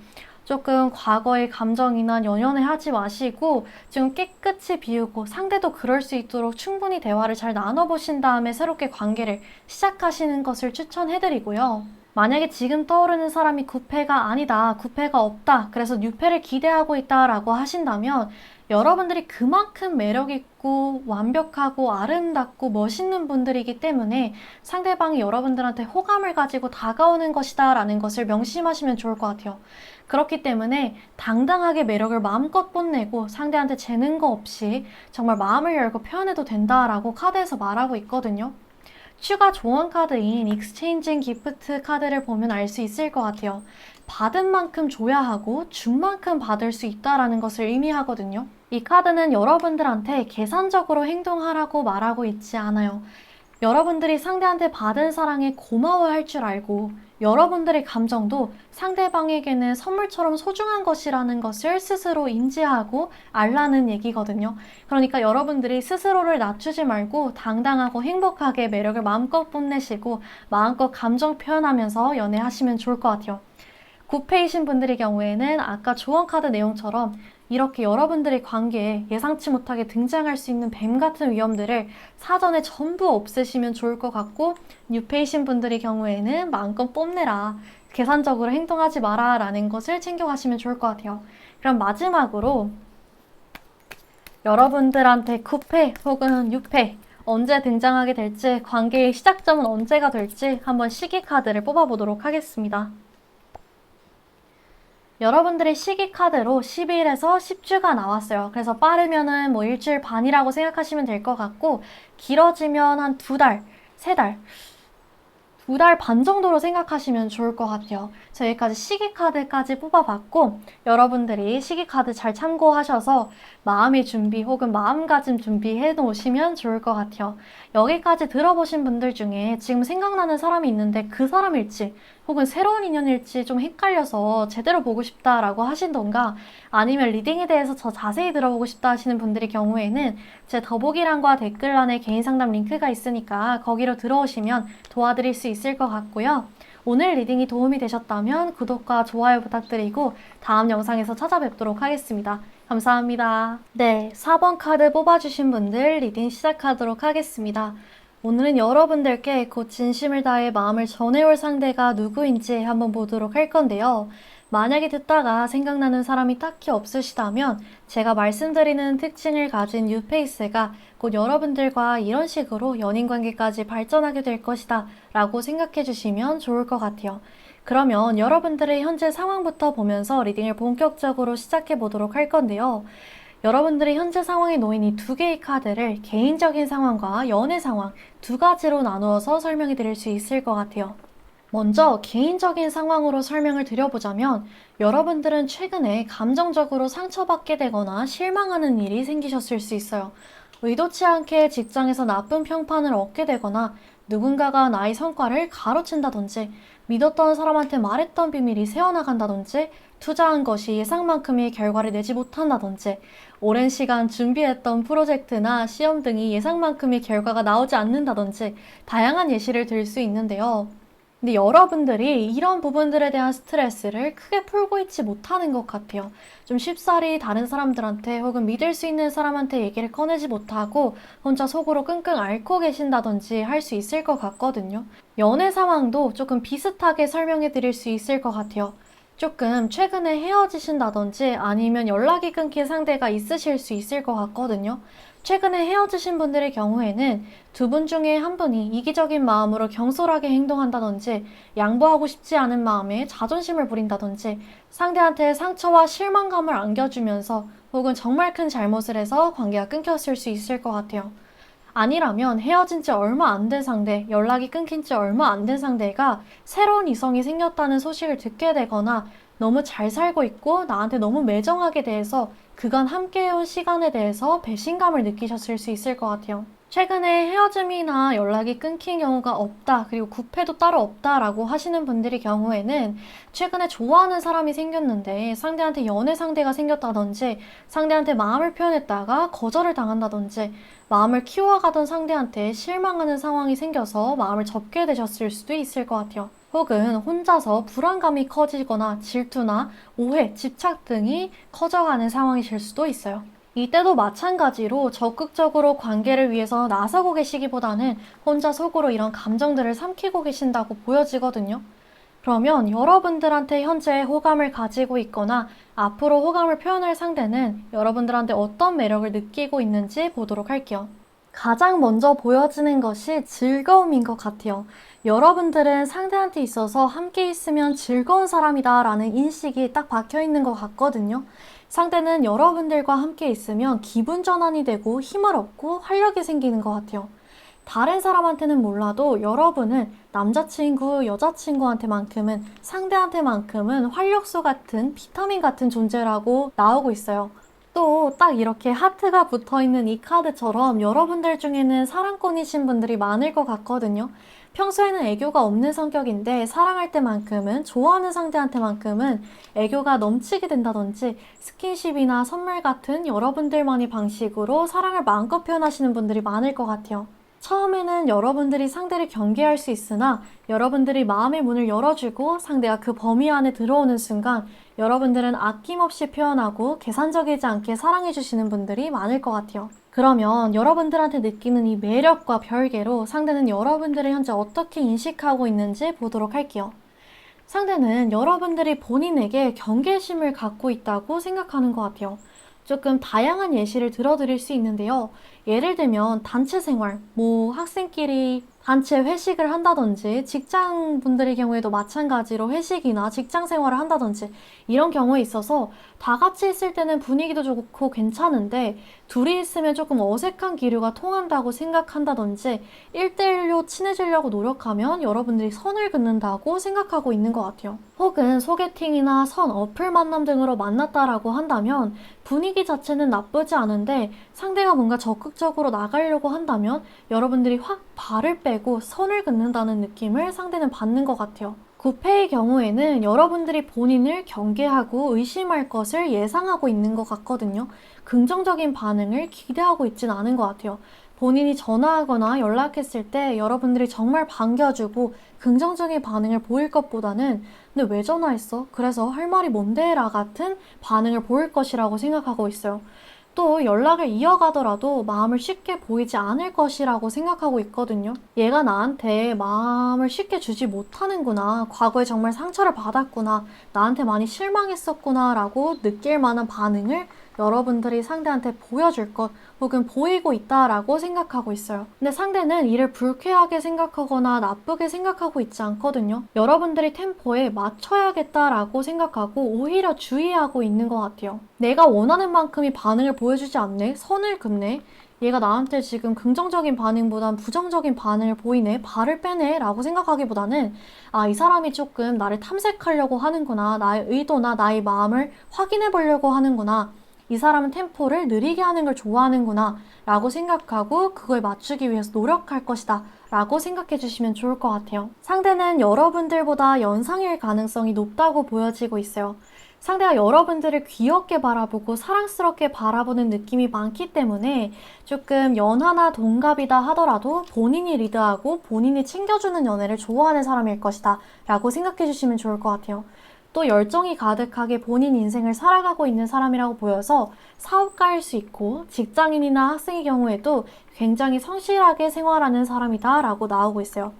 조금 과거의 감정이나 연연해 하지 마시고 좀 깨끗이 비우고 상대도 그럴 수 있도록 충분히 대화를 잘 나눠보신 다음에 새롭게 관계를 시작하시는 것을 추천해드리고요. 만약에 지금 떠오르는 사람이 구패가 아니다, 구패가 없다, 그래서 뉴패를 기대하고 있다라고 하신다면 여러분들이 그만큼 매력있고 완벽하고 아름답고 멋있는 분들이기 때문에 상대방이 여러분들한테 호감을 가지고 다가오는 것이다 라는 것을 명심하시면 좋을 것 같아요. 그렇기 때문에 당당하게 매력을 마음껏 뽐내고 상대한테 재는 거 없이 정말 마음을 열고 표현해도 된다라고 카드에서 말하고 있거든요. 추가 조언 카드인 익스체인징 기프트 카드를 보면 알 수 있을 것 같아요. 받은 만큼 줘야 하고 준 만큼 받을 수 있다라는 것을 의미하거든요. 이 카드는 여러분들한테 계산적으로 행동하라고 말하고 있지 않아요. 여러분들이 상대한테 받은 사랑에 고마워할 줄 알고 여러분들의 감정도 상대방에게는 선물처럼 소중한 것이라는 것을 스스로 인지하고 알라는 얘기거든요. 그러니까 여러분들이 스스로를 낮추지 말고 당당하고 행복하게 매력을 마음껏 뽐내시고 마음껏 감정 표현하면서 연애하시면 좋을 것 같아요. 9패이신 분들의 경우에는 아까 조언 카드 내용처럼 이렇게 여러분들의 관계에 예상치 못하게 등장할 수 있는 뱀 같은 위험들을 사전에 전부 없애시면 좋을 것 같고, 6패이신 분들의 경우에는 마음껏 뽐내라, 계산적으로 행동하지 마라 라는 것을 챙겨가시면 좋을 것 같아요. 그럼 마지막으로 여러분들한테 9패 혹은 6패 언제 등장하게 될지, 관계의 시작점은 언제가 될지 한번 시기 카드를 뽑아보도록 하겠습니다. 여러분들의 시기 카드로 10일에서 10주가 나왔어요. 그래서 빠르면은 뭐 일주일 반이라고 생각하시면 될 것 같고, 길어지면 한 2달, 3달, 2달 반 정도로 생각하시면 좋을 것 같아요. 저희까지 시기 카드까지 뽑아봤고, 여러분들이 시기 카드 잘 참고하셔서 마음의 준비 혹은 마음가짐 준비해 놓으시면 좋을 것 같아요. 여기까지 들어보신 분들 중에 지금 생각나는 사람이 있는데 그 사람일지 혹은 새로운 인연일지 좀 헷갈려서 제대로 보고 싶다라고 하신던가, 아니면 리딩에 대해서 더 자세히 들어보고 싶다 하시는 분들의 경우에는 제 더보기란과 댓글란에 개인 상담 링크가 있으니까 거기로 들어오시면 도와드릴 수 있을 것 같고요. 오늘 리딩이 도움이 되셨다면 구독과 좋아요 부탁드리고 다음 영상에서 찾아뵙도록 하겠습니다. 감사합니다. 네, 4번 카드 뽑아주신 분들 리딩 시작하도록 하겠습니다. 오늘은 여러분들께 곧 진심을 다해 마음을 전해올 상대가 누구인지 한번 보도록 할 건데요. 만약에 듣다가 생각나는 사람이 딱히 없으시다면 제가 말씀드리는 특징을 가진 뉴페이스가 곧 여러분들과 이런 식으로 연인관계까지 발전하게 될 것이다 라고 생각해 주시면 좋을 것 같아요. 그러면 여러분들의 현재 상황부터 보면서 리딩을 본격적으로 시작해 보도록 할 건데요. 여러분들의 현재 상황에 놓인 이 2개의 카드를 개인적인 상황과 연애 상황 2가지로 나누어서 설명해 드릴 수 있을 것 같아요. 먼저 개인적인 상황으로 설명을 드려보자면, 여러분들은 최근에 감정적으로 상처받게 되거나 실망하는 일이 생기셨을 수 있어요. 의도치 않게 직장에서 나쁜 평판을 얻게 되거나 누군가가 나의 성과를 가로챈다든지 믿었던 사람한테 말했던 비밀이 새어나간다든지 투자한 것이 예상만큼의 결과를 내지 못한다든지 오랜 시간 준비했던 프로젝트나 시험 등이 예상만큼의 결과가 나오지 않는다든지 다양한 예시를 들 수 있는데요. 근데 여러분들이 이런 부분들에 대한 스트레스를 크게 풀고 있지 못하는 것 같아요. 좀 쉽사리 다른 사람들한테 혹은 믿을 수 있는 사람한테 얘기를 꺼내지 못하고 혼자 속으로 끙끙 앓고 계신다든지 할 수 있을 것 같거든요. 연애 상황도 조금 비슷하게 설명해 드릴 수 있을 것 같아요. 조금 최근에 헤어지신다든지 아니면 연락이 끊긴 상대가 있으실 수 있을 것 같거든요. 최근에 헤어지신 분들의 경우에는 두 분 중에 한 분이 이기적인 마음으로 경솔하게 행동한다든지 양보하고 싶지 않은 마음에 자존심을 부린다든지 상대한테 상처와 실망감을 안겨주면서 혹은 정말 큰 잘못을 해서 관계가 끊겼을 수 있을 것 같아요. 아니라면 헤어진 지 얼마 안 된 상대, 연락이 끊긴 지 얼마 안 된 상대가 새로운 이성이 생겼다는 소식을 듣게 되거나 너무 잘 살고 있고 나한테 너무 매정하게 대해서 그간 함께해온 시간에 대해서 배신감을 느끼셨을 수 있을 것 같아요. 최근에 헤어짐이나 연락이 끊긴 경우가 없다, 그리고 구패도 따로 없다라고 하시는 분들의 경우에는 최근에 좋아하는 사람이 생겼는데 상대한테 연애 상대가 생겼다든지 상대한테 마음을 표현했다가 거절을 당한다든지 마음을 키워가던 상대한테 실망하는 상황이 생겨서 마음을 접게 되셨을 수도 있을 것 같아요. 혹은 혼자서 불안감이 커지거나 질투나 오해, 집착 등이 커져가는 상황이실 수도 있어요. 이때도 마찬가지로 적극적으로 관계를 위해서 나서고 계시기보다는 혼자 속으로 이런 감정들을 삼키고 계신다고 보여지거든요. 그러면 여러분들한테 현재 호감을 가지고 있거나 앞으로 호감을 표현할 상대는 여러분들한테 어떤 매력을 느끼고 있는지 보도록 할게요. 가장 먼저 보여지는 것이 즐거움인 것 같아요. 여러분들은 상대한테 있어서 함께 있으면 즐거운 사람이다 라는 인식이 딱 박혀 있는 것 같거든요. 상대는 여러분들과 함께 있으면 기분 전환이 되고 힘을 얻고 활력이 생기는 것 같아요. 다른 사람한테는 몰라도 여러분은 남자친구, 여자친구한테만큼은, 상대한테만큼은 활력소 같은, 비타민 같은 존재라고 나오고 있어요. 또 딱 이렇게 하트가 붙어있는 이 카드처럼 여러분들 중에는 사랑꾼이신 분들이 많을 것 같거든요. 평소에는 애교가 없는 성격인데 사랑할 때만큼은, 좋아하는 상대한테만큼은 애교가 넘치게 된다든지 스킨십이나 선물 같은 여러분들만의 방식으로 사랑을 마음껏 표현하시는 분들이 많을 것 같아요. 처음에는 여러분들이 상대를 경계할 수 있으나 여러분들이 마음의 문을 열어주고 상대가 그 범위 안에 들어오는 순간 여러분들은 아낌없이 표현하고 계산적이지 않게 사랑해주시는 분들이 많을 것 같아요. 그러면 여러분들한테 느끼는 이 매력과 별개로 상대는 여러분들을 현재 어떻게 인식하고 있는지 보도록 할게요. 상대는 여러분들이 본인에게 경계심을 갖고 있다고 생각하는 것 같아요. 조금 다양한 예시를 들어드릴 수 있는데요. 예를 들면 단체 생활, 학생끼리 단체 회식을 한다든지 직장 분들의 경우에도 마찬가지로 회식이나 직장 생활을 한다든지 이런 경우에 있어서 다 같이 있을 때는 분위기도 좋고 괜찮은데 둘이 있으면 조금 어색한 기류가 통한다고 생각한다든지 1대1로 친해지려고 노력하면 여러분들이 선을 긋는다고 생각하고 있는 것 같아요. 혹은 소개팅이나 선, 어플 만남 등으로 만났다라고 한다면 분위기 자체는 나쁘지 않은데 상대가 뭔가 적극적으로 나가려고 한다면 여러분들이 확 발을 빼고 선을 긋는다는 느낌을 상대는 받는 것 같아요. 구패의 경우에는 여러분들이 본인을 경계하고 의심할 것을 예상하고 있는 것 같거든요. 긍정적인 반응을 기대하고 있진 않은 것 같아요. 본인이 전화하거나 연락했을 때 여러분들이 정말 반겨주고 긍정적인 반응을 보일 것보다는 근데 왜 전화했어? 그래서 할 말이 뭔데? 라 같은 반응을 보일 것이라고 생각하고 있어요. 또 연락을 이어가더라도 마음을 쉽게 보이지 않을 것이라고 생각하고 있거든요. 얘가 나한테 마음을 쉽게 주지 못하는구나. 과거에 정말 상처를 받았구나. 나한테 많이 실망했었구나 라고 느낄 만한 반응을 여러분들이 상대한테 보여줄 것 혹은 보이고 있다라고 생각하고 있어요. 근데 상대는 이를 불쾌하게 생각하거나 나쁘게 생각하고 있지 않거든요. 여러분들이 템포에 맞춰야겠다라고 생각하고 오히려 주의하고 있는 것 같아요. 내가 원하는 만큼의 반응을 보여주지 않네? 선을 긋네? 얘가 나한테 지금 긍정적인 반응보단 부정적인 반응을 보이네? 발을 빼네? 라고 생각하기보다는 이 사람이 조금 나를 탐색하려고 하는구나. 나의 의도나 나의 마음을 확인해 보려고 하는구나. 이 사람은 템포를 느리게 하는 걸 좋아하는구나 라고 생각하고 그걸 맞추기 위해서 노력할 것이다 라고 생각해 주시면 좋을 것 같아요. 상대는 여러분들보다 연상일 가능성이 높다고 보여지고 있어요. 상대가 여러분들을 귀엽게 바라보고 사랑스럽게 바라보는 느낌이 많기 때문에 조금 연하나 동갑이다 하더라도 본인이 리드하고 본인이 챙겨주는 연애를 좋아하는 사람일 것이다 라고 생각해 주시면 좋을 것 같아요. 또 열정이 가득하게 본인 인생을 살아가고 있는 사람이라고 보여서 사업가일 수 있고 직장인이나 학생의 경우에도 굉장히 성실하게 생활하는 사람이다 라고 나오고 있어요.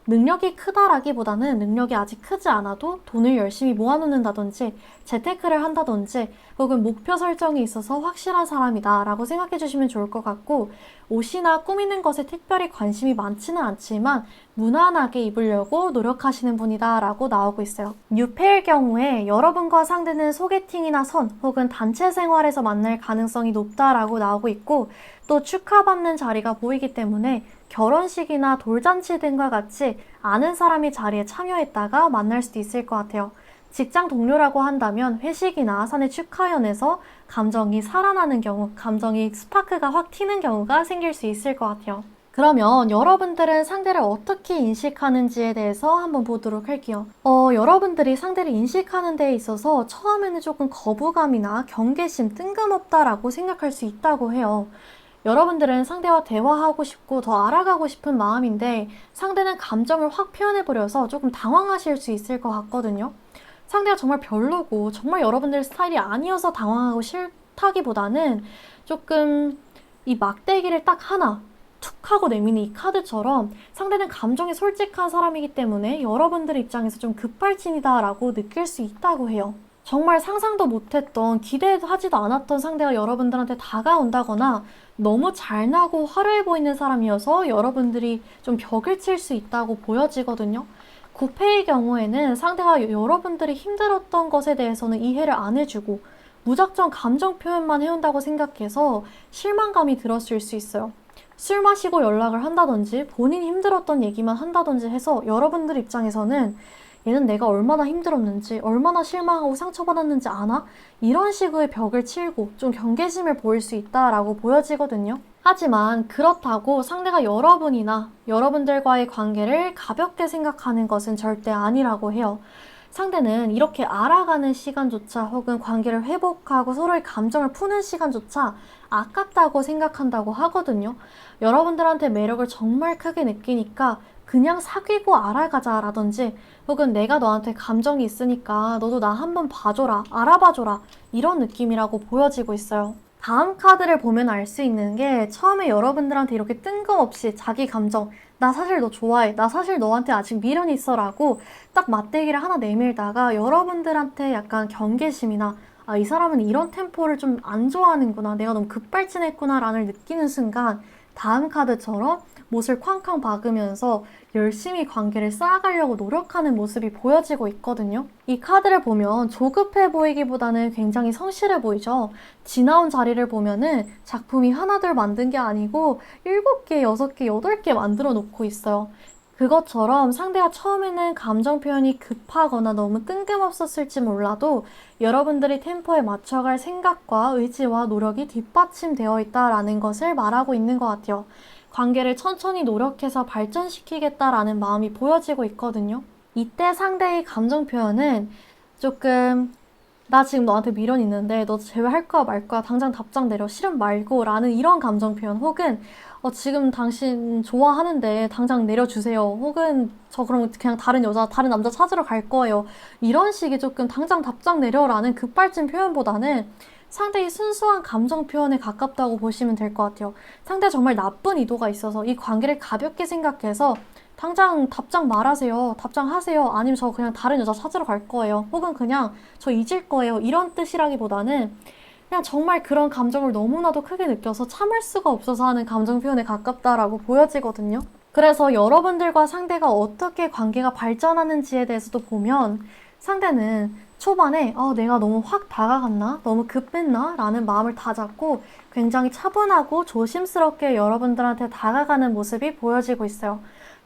능력이 크다라기보다는 능력이 아직 크지 않아도 돈을 열심히 모아놓는다든지 재테크를 한다든지 혹은 목표 설정에 있어서 확실한 사람이다 라고 생각해 주시면 좋을 것 같고 옷이나 꾸미는 것에 특별히 관심이 많지는 않지만 무난하게 입으려고 노력하시는 분이다 라고 나오고 있어요. 뉴페일 경우에 여러분과 상대는 소개팅이나 선 혹은 단체 생활에서 만날 가능성이 높다라고 나오고 있고 또 축하받는 자리가 보이기 때문에 결혼식이나 돌잔치 등과 같이 아는 사람이 자리에 참여했다가 만날 수도 있을 것 같아요. 직장 동료라고 한다면 회식이나 사내 축하연에서 감정이 살아나는 경우, 감정이 스파크가 확 튀는 경우가 생길 수 있을 것 같아요. 그러면 여러분들은 상대를 어떻게 인식하는지에 대해서 한번 보도록 할게요. 여러분들이 상대를 인식하는 데에 있어서 처음에는 조금 거부감이나 경계심, 뜬금없다라고 생각할 수 있다고 해요. 여러분들은 상대와 대화하고 싶고 더 알아가고 싶은 마음인데 상대는 감정을 확 표현해버려서 조금 당황하실 수 있을 것 같거든요. 상대가 정말 별로고 정말 여러분들 스타일이 아니어서 당황하고 싫다기보다는 조금 이 막대기를 딱 하나 툭 하고 내미는 이 카드처럼 상대는 감정이 솔직한 사람이기 때문에 여러분들 입장에서 좀 급발진이다 라고 느낄 수 있다고 해요. 정말 상상도 못했던 기대도 하지도 않았던 상대가 여러분들한테 다가온다거나 너무 잘나고 화려해 보이는 사람이어서 여러분들이 좀 벽을 칠 수 있다고 보여지거든요. 구패의 경우에는 상대가 여러분들이 힘들었던 것에 대해서는 이해를 안 해주고 무작정 감정 표현만 해온다고 생각해서 실망감이 들었을 수 있어요. 술 마시고 연락을 한다든지 본인이 힘들었던 얘기만 한다든지 해서 여러분들 입장에서는 얘는 내가 얼마나 힘들었는지, 얼마나 실망하고 상처받았는지 아나? 이런 식의 벽을 치고 좀 경계심을 보일 수 있다라고 보여지거든요. 하지만 그렇다고 상대가 여러분이나 여러분들과의 관계를 가볍게 생각하는 것은 절대 아니라고 해요. 상대는 이렇게 알아가는 시간조차 혹은 관계를 회복하고 서로의 감정을 푸는 시간조차 아깝다고 생각한다고 하거든요. 여러분들한테 매력을 정말 크게 느끼니까 그냥 사귀고 알아가자라든지 혹은 내가 너한테 감정이 있으니까 너도 나 한번 봐줘라, 알아봐줘라 이런 느낌이라고 보여지고 있어요. 다음 카드를 보면 알 수 있는 게 처음에 여러분들한테 이렇게 뜬금없이 자기 감정 나 사실 너 좋아해, 나 사실 너한테 아직 미련이 있어 라고 딱 맞대기를 하나 내밀다가 여러분들한테 약간 경계심이나 아, 이 사람은 이런 템포를 좀 안 좋아하는구나, 내가 너무 급발진했구나 라는 느끼는 순간 다음 카드처럼 못을 쾅쾅 박으면서 열심히 관계를 쌓아가려고 노력하는 모습이 보여지고 있거든요. 이 카드를 보면 조급해 보이기보다는 굉장히 성실해 보이죠. 지나온 자리를 보면은 작품이 하나둘 만든 게 아니고 7개, 6개, 8개 만들어 놓고 있어요. 그것처럼 상대가 처음에는 감정 표현이 급하거나 너무 뜬금없었을지 몰라도 여러분들이 템포에 맞춰갈 생각과 의지와 노력이 뒷받침되어 있다라는 것을 말하고 있는 것 같아요. 관계를 천천히 노력해서 발전시키겠다라는 마음이 보여지고 있거든요. 이때 상대의 감정 표현은 조금 나 지금 너한테 미련 있는데 너 제외할 거야 말 거야 당장 답장 내려 싫음 말고 라는 이런 감정 표현 혹은 지금 당신 좋아하는데 당장 내려주세요 혹은 저 그럼 그냥 다른 여자 다른 남자 찾으러 갈 거예요 이런 식의 조금 당장 답장 내려라는 급발진 표현보다는 상대의 순수한 감정 표현에 가깝다고 보시면 될 것 같아요. 상대가 정말 나쁜 의도가 있어서 이 관계를 가볍게 생각해서 당장 답장 말하세요. 답장하세요. 아니면 저 그냥 다른 여자 찾으러 갈 거예요. 혹은 그냥 저 잊을 거예요. 이런 뜻이라기보다는 그냥 정말 그런 감정을 너무나도 크게 느껴서 참을 수가 없어서 하는 감정 표현에 가깝다라고 보여지거든요. 그래서 여러분들과 상대가 어떻게 관계가 발전하는지에 대해서도 보면 상대는 초반에 내가 너무 확 다가갔나? 너무 급했나? 라는 마음을 다잡고 굉장히 차분하고 조심스럽게 여러분들한테 다가가는 모습이 보여지고 있어요.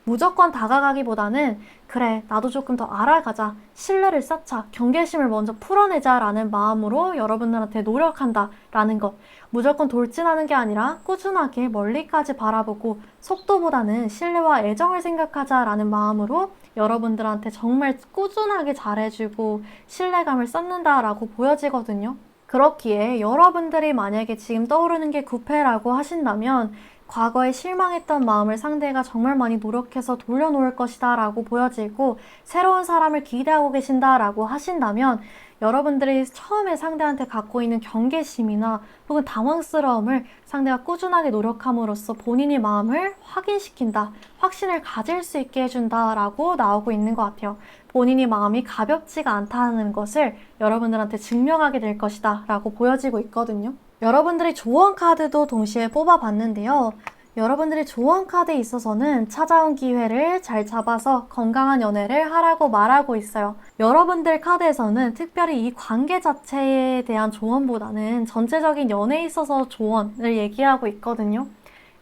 무조건 다가가기보다는 그래, 나도 조금 더 알아가자, 신뢰를 쌓자, 경계심을 먼저 풀어내자 라는 마음으로 여러분들한테 노력한다 라는 것. 무조건 돌진하는 게 아니라 꾸준하게 멀리까지 바라보고 속도보다는 신뢰와 애정을 생각하자 라는 마음으로 여러분들한테 정말 꾸준하게 잘해주고 신뢰감을 쌓는다라고 보여지거든요. 그렇기에 여러분들이 만약에 지금 떠오르는 게 구패라고 하신다면 과거에 실망했던 마음을 상대가 정말 많이 노력해서 돌려놓을 것이다 라고 보여지고 새로운 사람을 기대하고 계신다 라고 하신다면 여러분들이 처음에 상대한테 갖고 있는 경계심이나 혹은 당황스러움을 상대가 꾸준하게 노력함으로써 본인의 마음을 확인시킨다, 확신을 가질 수 있게 해준다 라고 나오고 있는 것 같아요. 본인의 마음이 가볍지가 않다는 것을 여러분들한테 증명하게 될 것이다 라고 보여지고 있거든요. 여러분들이 조언 카드도 동시에 뽑아봤는데요. 여러분들이 조언 카드에 있어서는 찾아온 기회를 잘 잡아서 건강한 연애를 하라고 말하고 있어요. 여러분들 카드에서는 특별히 이 관계 자체에 대한 조언보다는 전체적인 연애에 있어서 조언을 얘기하고 있거든요.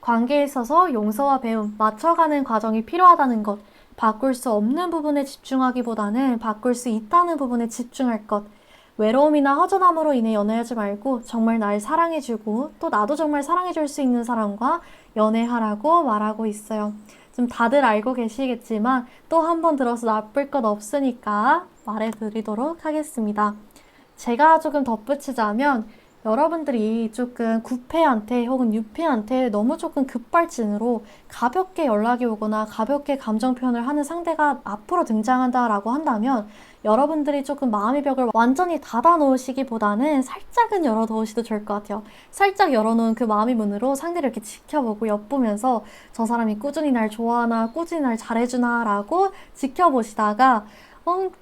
관계에 있어서 용서와 배움, 맞춰가는 과정이 필요하다는 것, 바꿀 수 없는 부분에 집중하기보다는 바꿀 수 있다는 부분에 집중할 것, 외로움이나 허전함으로 인해 연애하지 말고 정말 날 사랑해주고 또 나도 정말 사랑해줄 수 있는 사람과 연애하라고 말하고 있어요. 좀 다들 알고 계시겠지만 또 한 번 들어서 나쁠 것 없으니까 말해드리도록 하겠습니다. 제가 조금 덧붙이자면 여러분들이 조금 구패한테 혹은 유패한테 너무 조금 급발진으로 가볍게 연락이 오거나 가볍게 감정 표현을 하는 상대가 앞으로 등장한다라고 한다면 여러분들이 조금 마음의 벽을 완전히 닫아 놓으시기보다는 살짝은 열어 놓으셔도 좋을 것 같아요. 살짝 열어놓은 그 마음의 문으로 상대를 이렇게 지켜보고 엿보면서 저 사람이 꾸준히 날 좋아하나 꾸준히 날 잘해주나 라고 지켜보시다가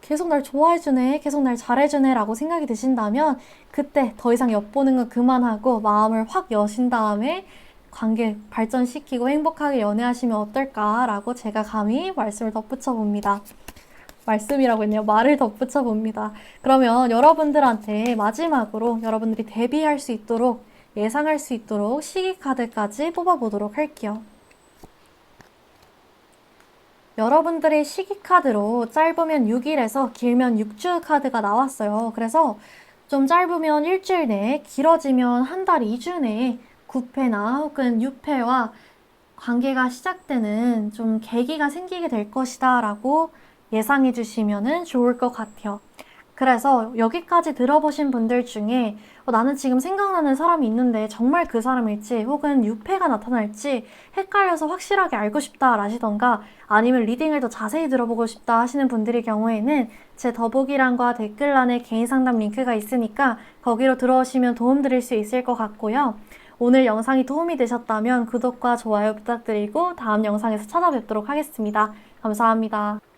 계속 날 좋아해주네, 계속 날 잘해주네 라고 생각이 드신다면 그때 더 이상 엿보는 건 그만하고 마음을 확 여신 다음에 관계 발전시키고 행복하게 연애하시면 어떨까라고 제가 감히 말씀을 덧붙여 봅니다. 말씀이라고 했네요. 말을 덧붙여 봅니다. 그러면 여러분들한테 마지막으로 여러분들이 데뷔할 수 있도록 예상할 수 있도록 시기 카드까지 뽑아보도록 할게요. 여러분들의 시기 카드로 짧으면 6일에서 길면 6주 카드가 나왔어요. 그래서 좀 짧으면 일주일 내에, 길어지면 한 달 2주 내에 9패나 혹은 6패와 관계가 시작되는 좀 계기가 생기게 될 것이다 라고 예상해 주시면 좋을 것 같아요. 그래서 여기까지 들어보신 분들 중에 나는 지금 생각나는 사람이 있는데 정말 그 사람일지 혹은 유패가 나타날지 헷갈려서 확실하게 알고 싶다 라시던가 아니면 리딩을 더 자세히 들어보고 싶다 하시는 분들의 경우에는 제 더보기란과 댓글란에 개인 상담 링크가 있으니까 거기로 들어오시면 도움 드릴 수 있을 것 같고요. 오늘 영상이 도움이 되셨다면 구독과 좋아요 부탁드리고 다음 영상에서 찾아뵙도록 하겠습니다. 감사합니다.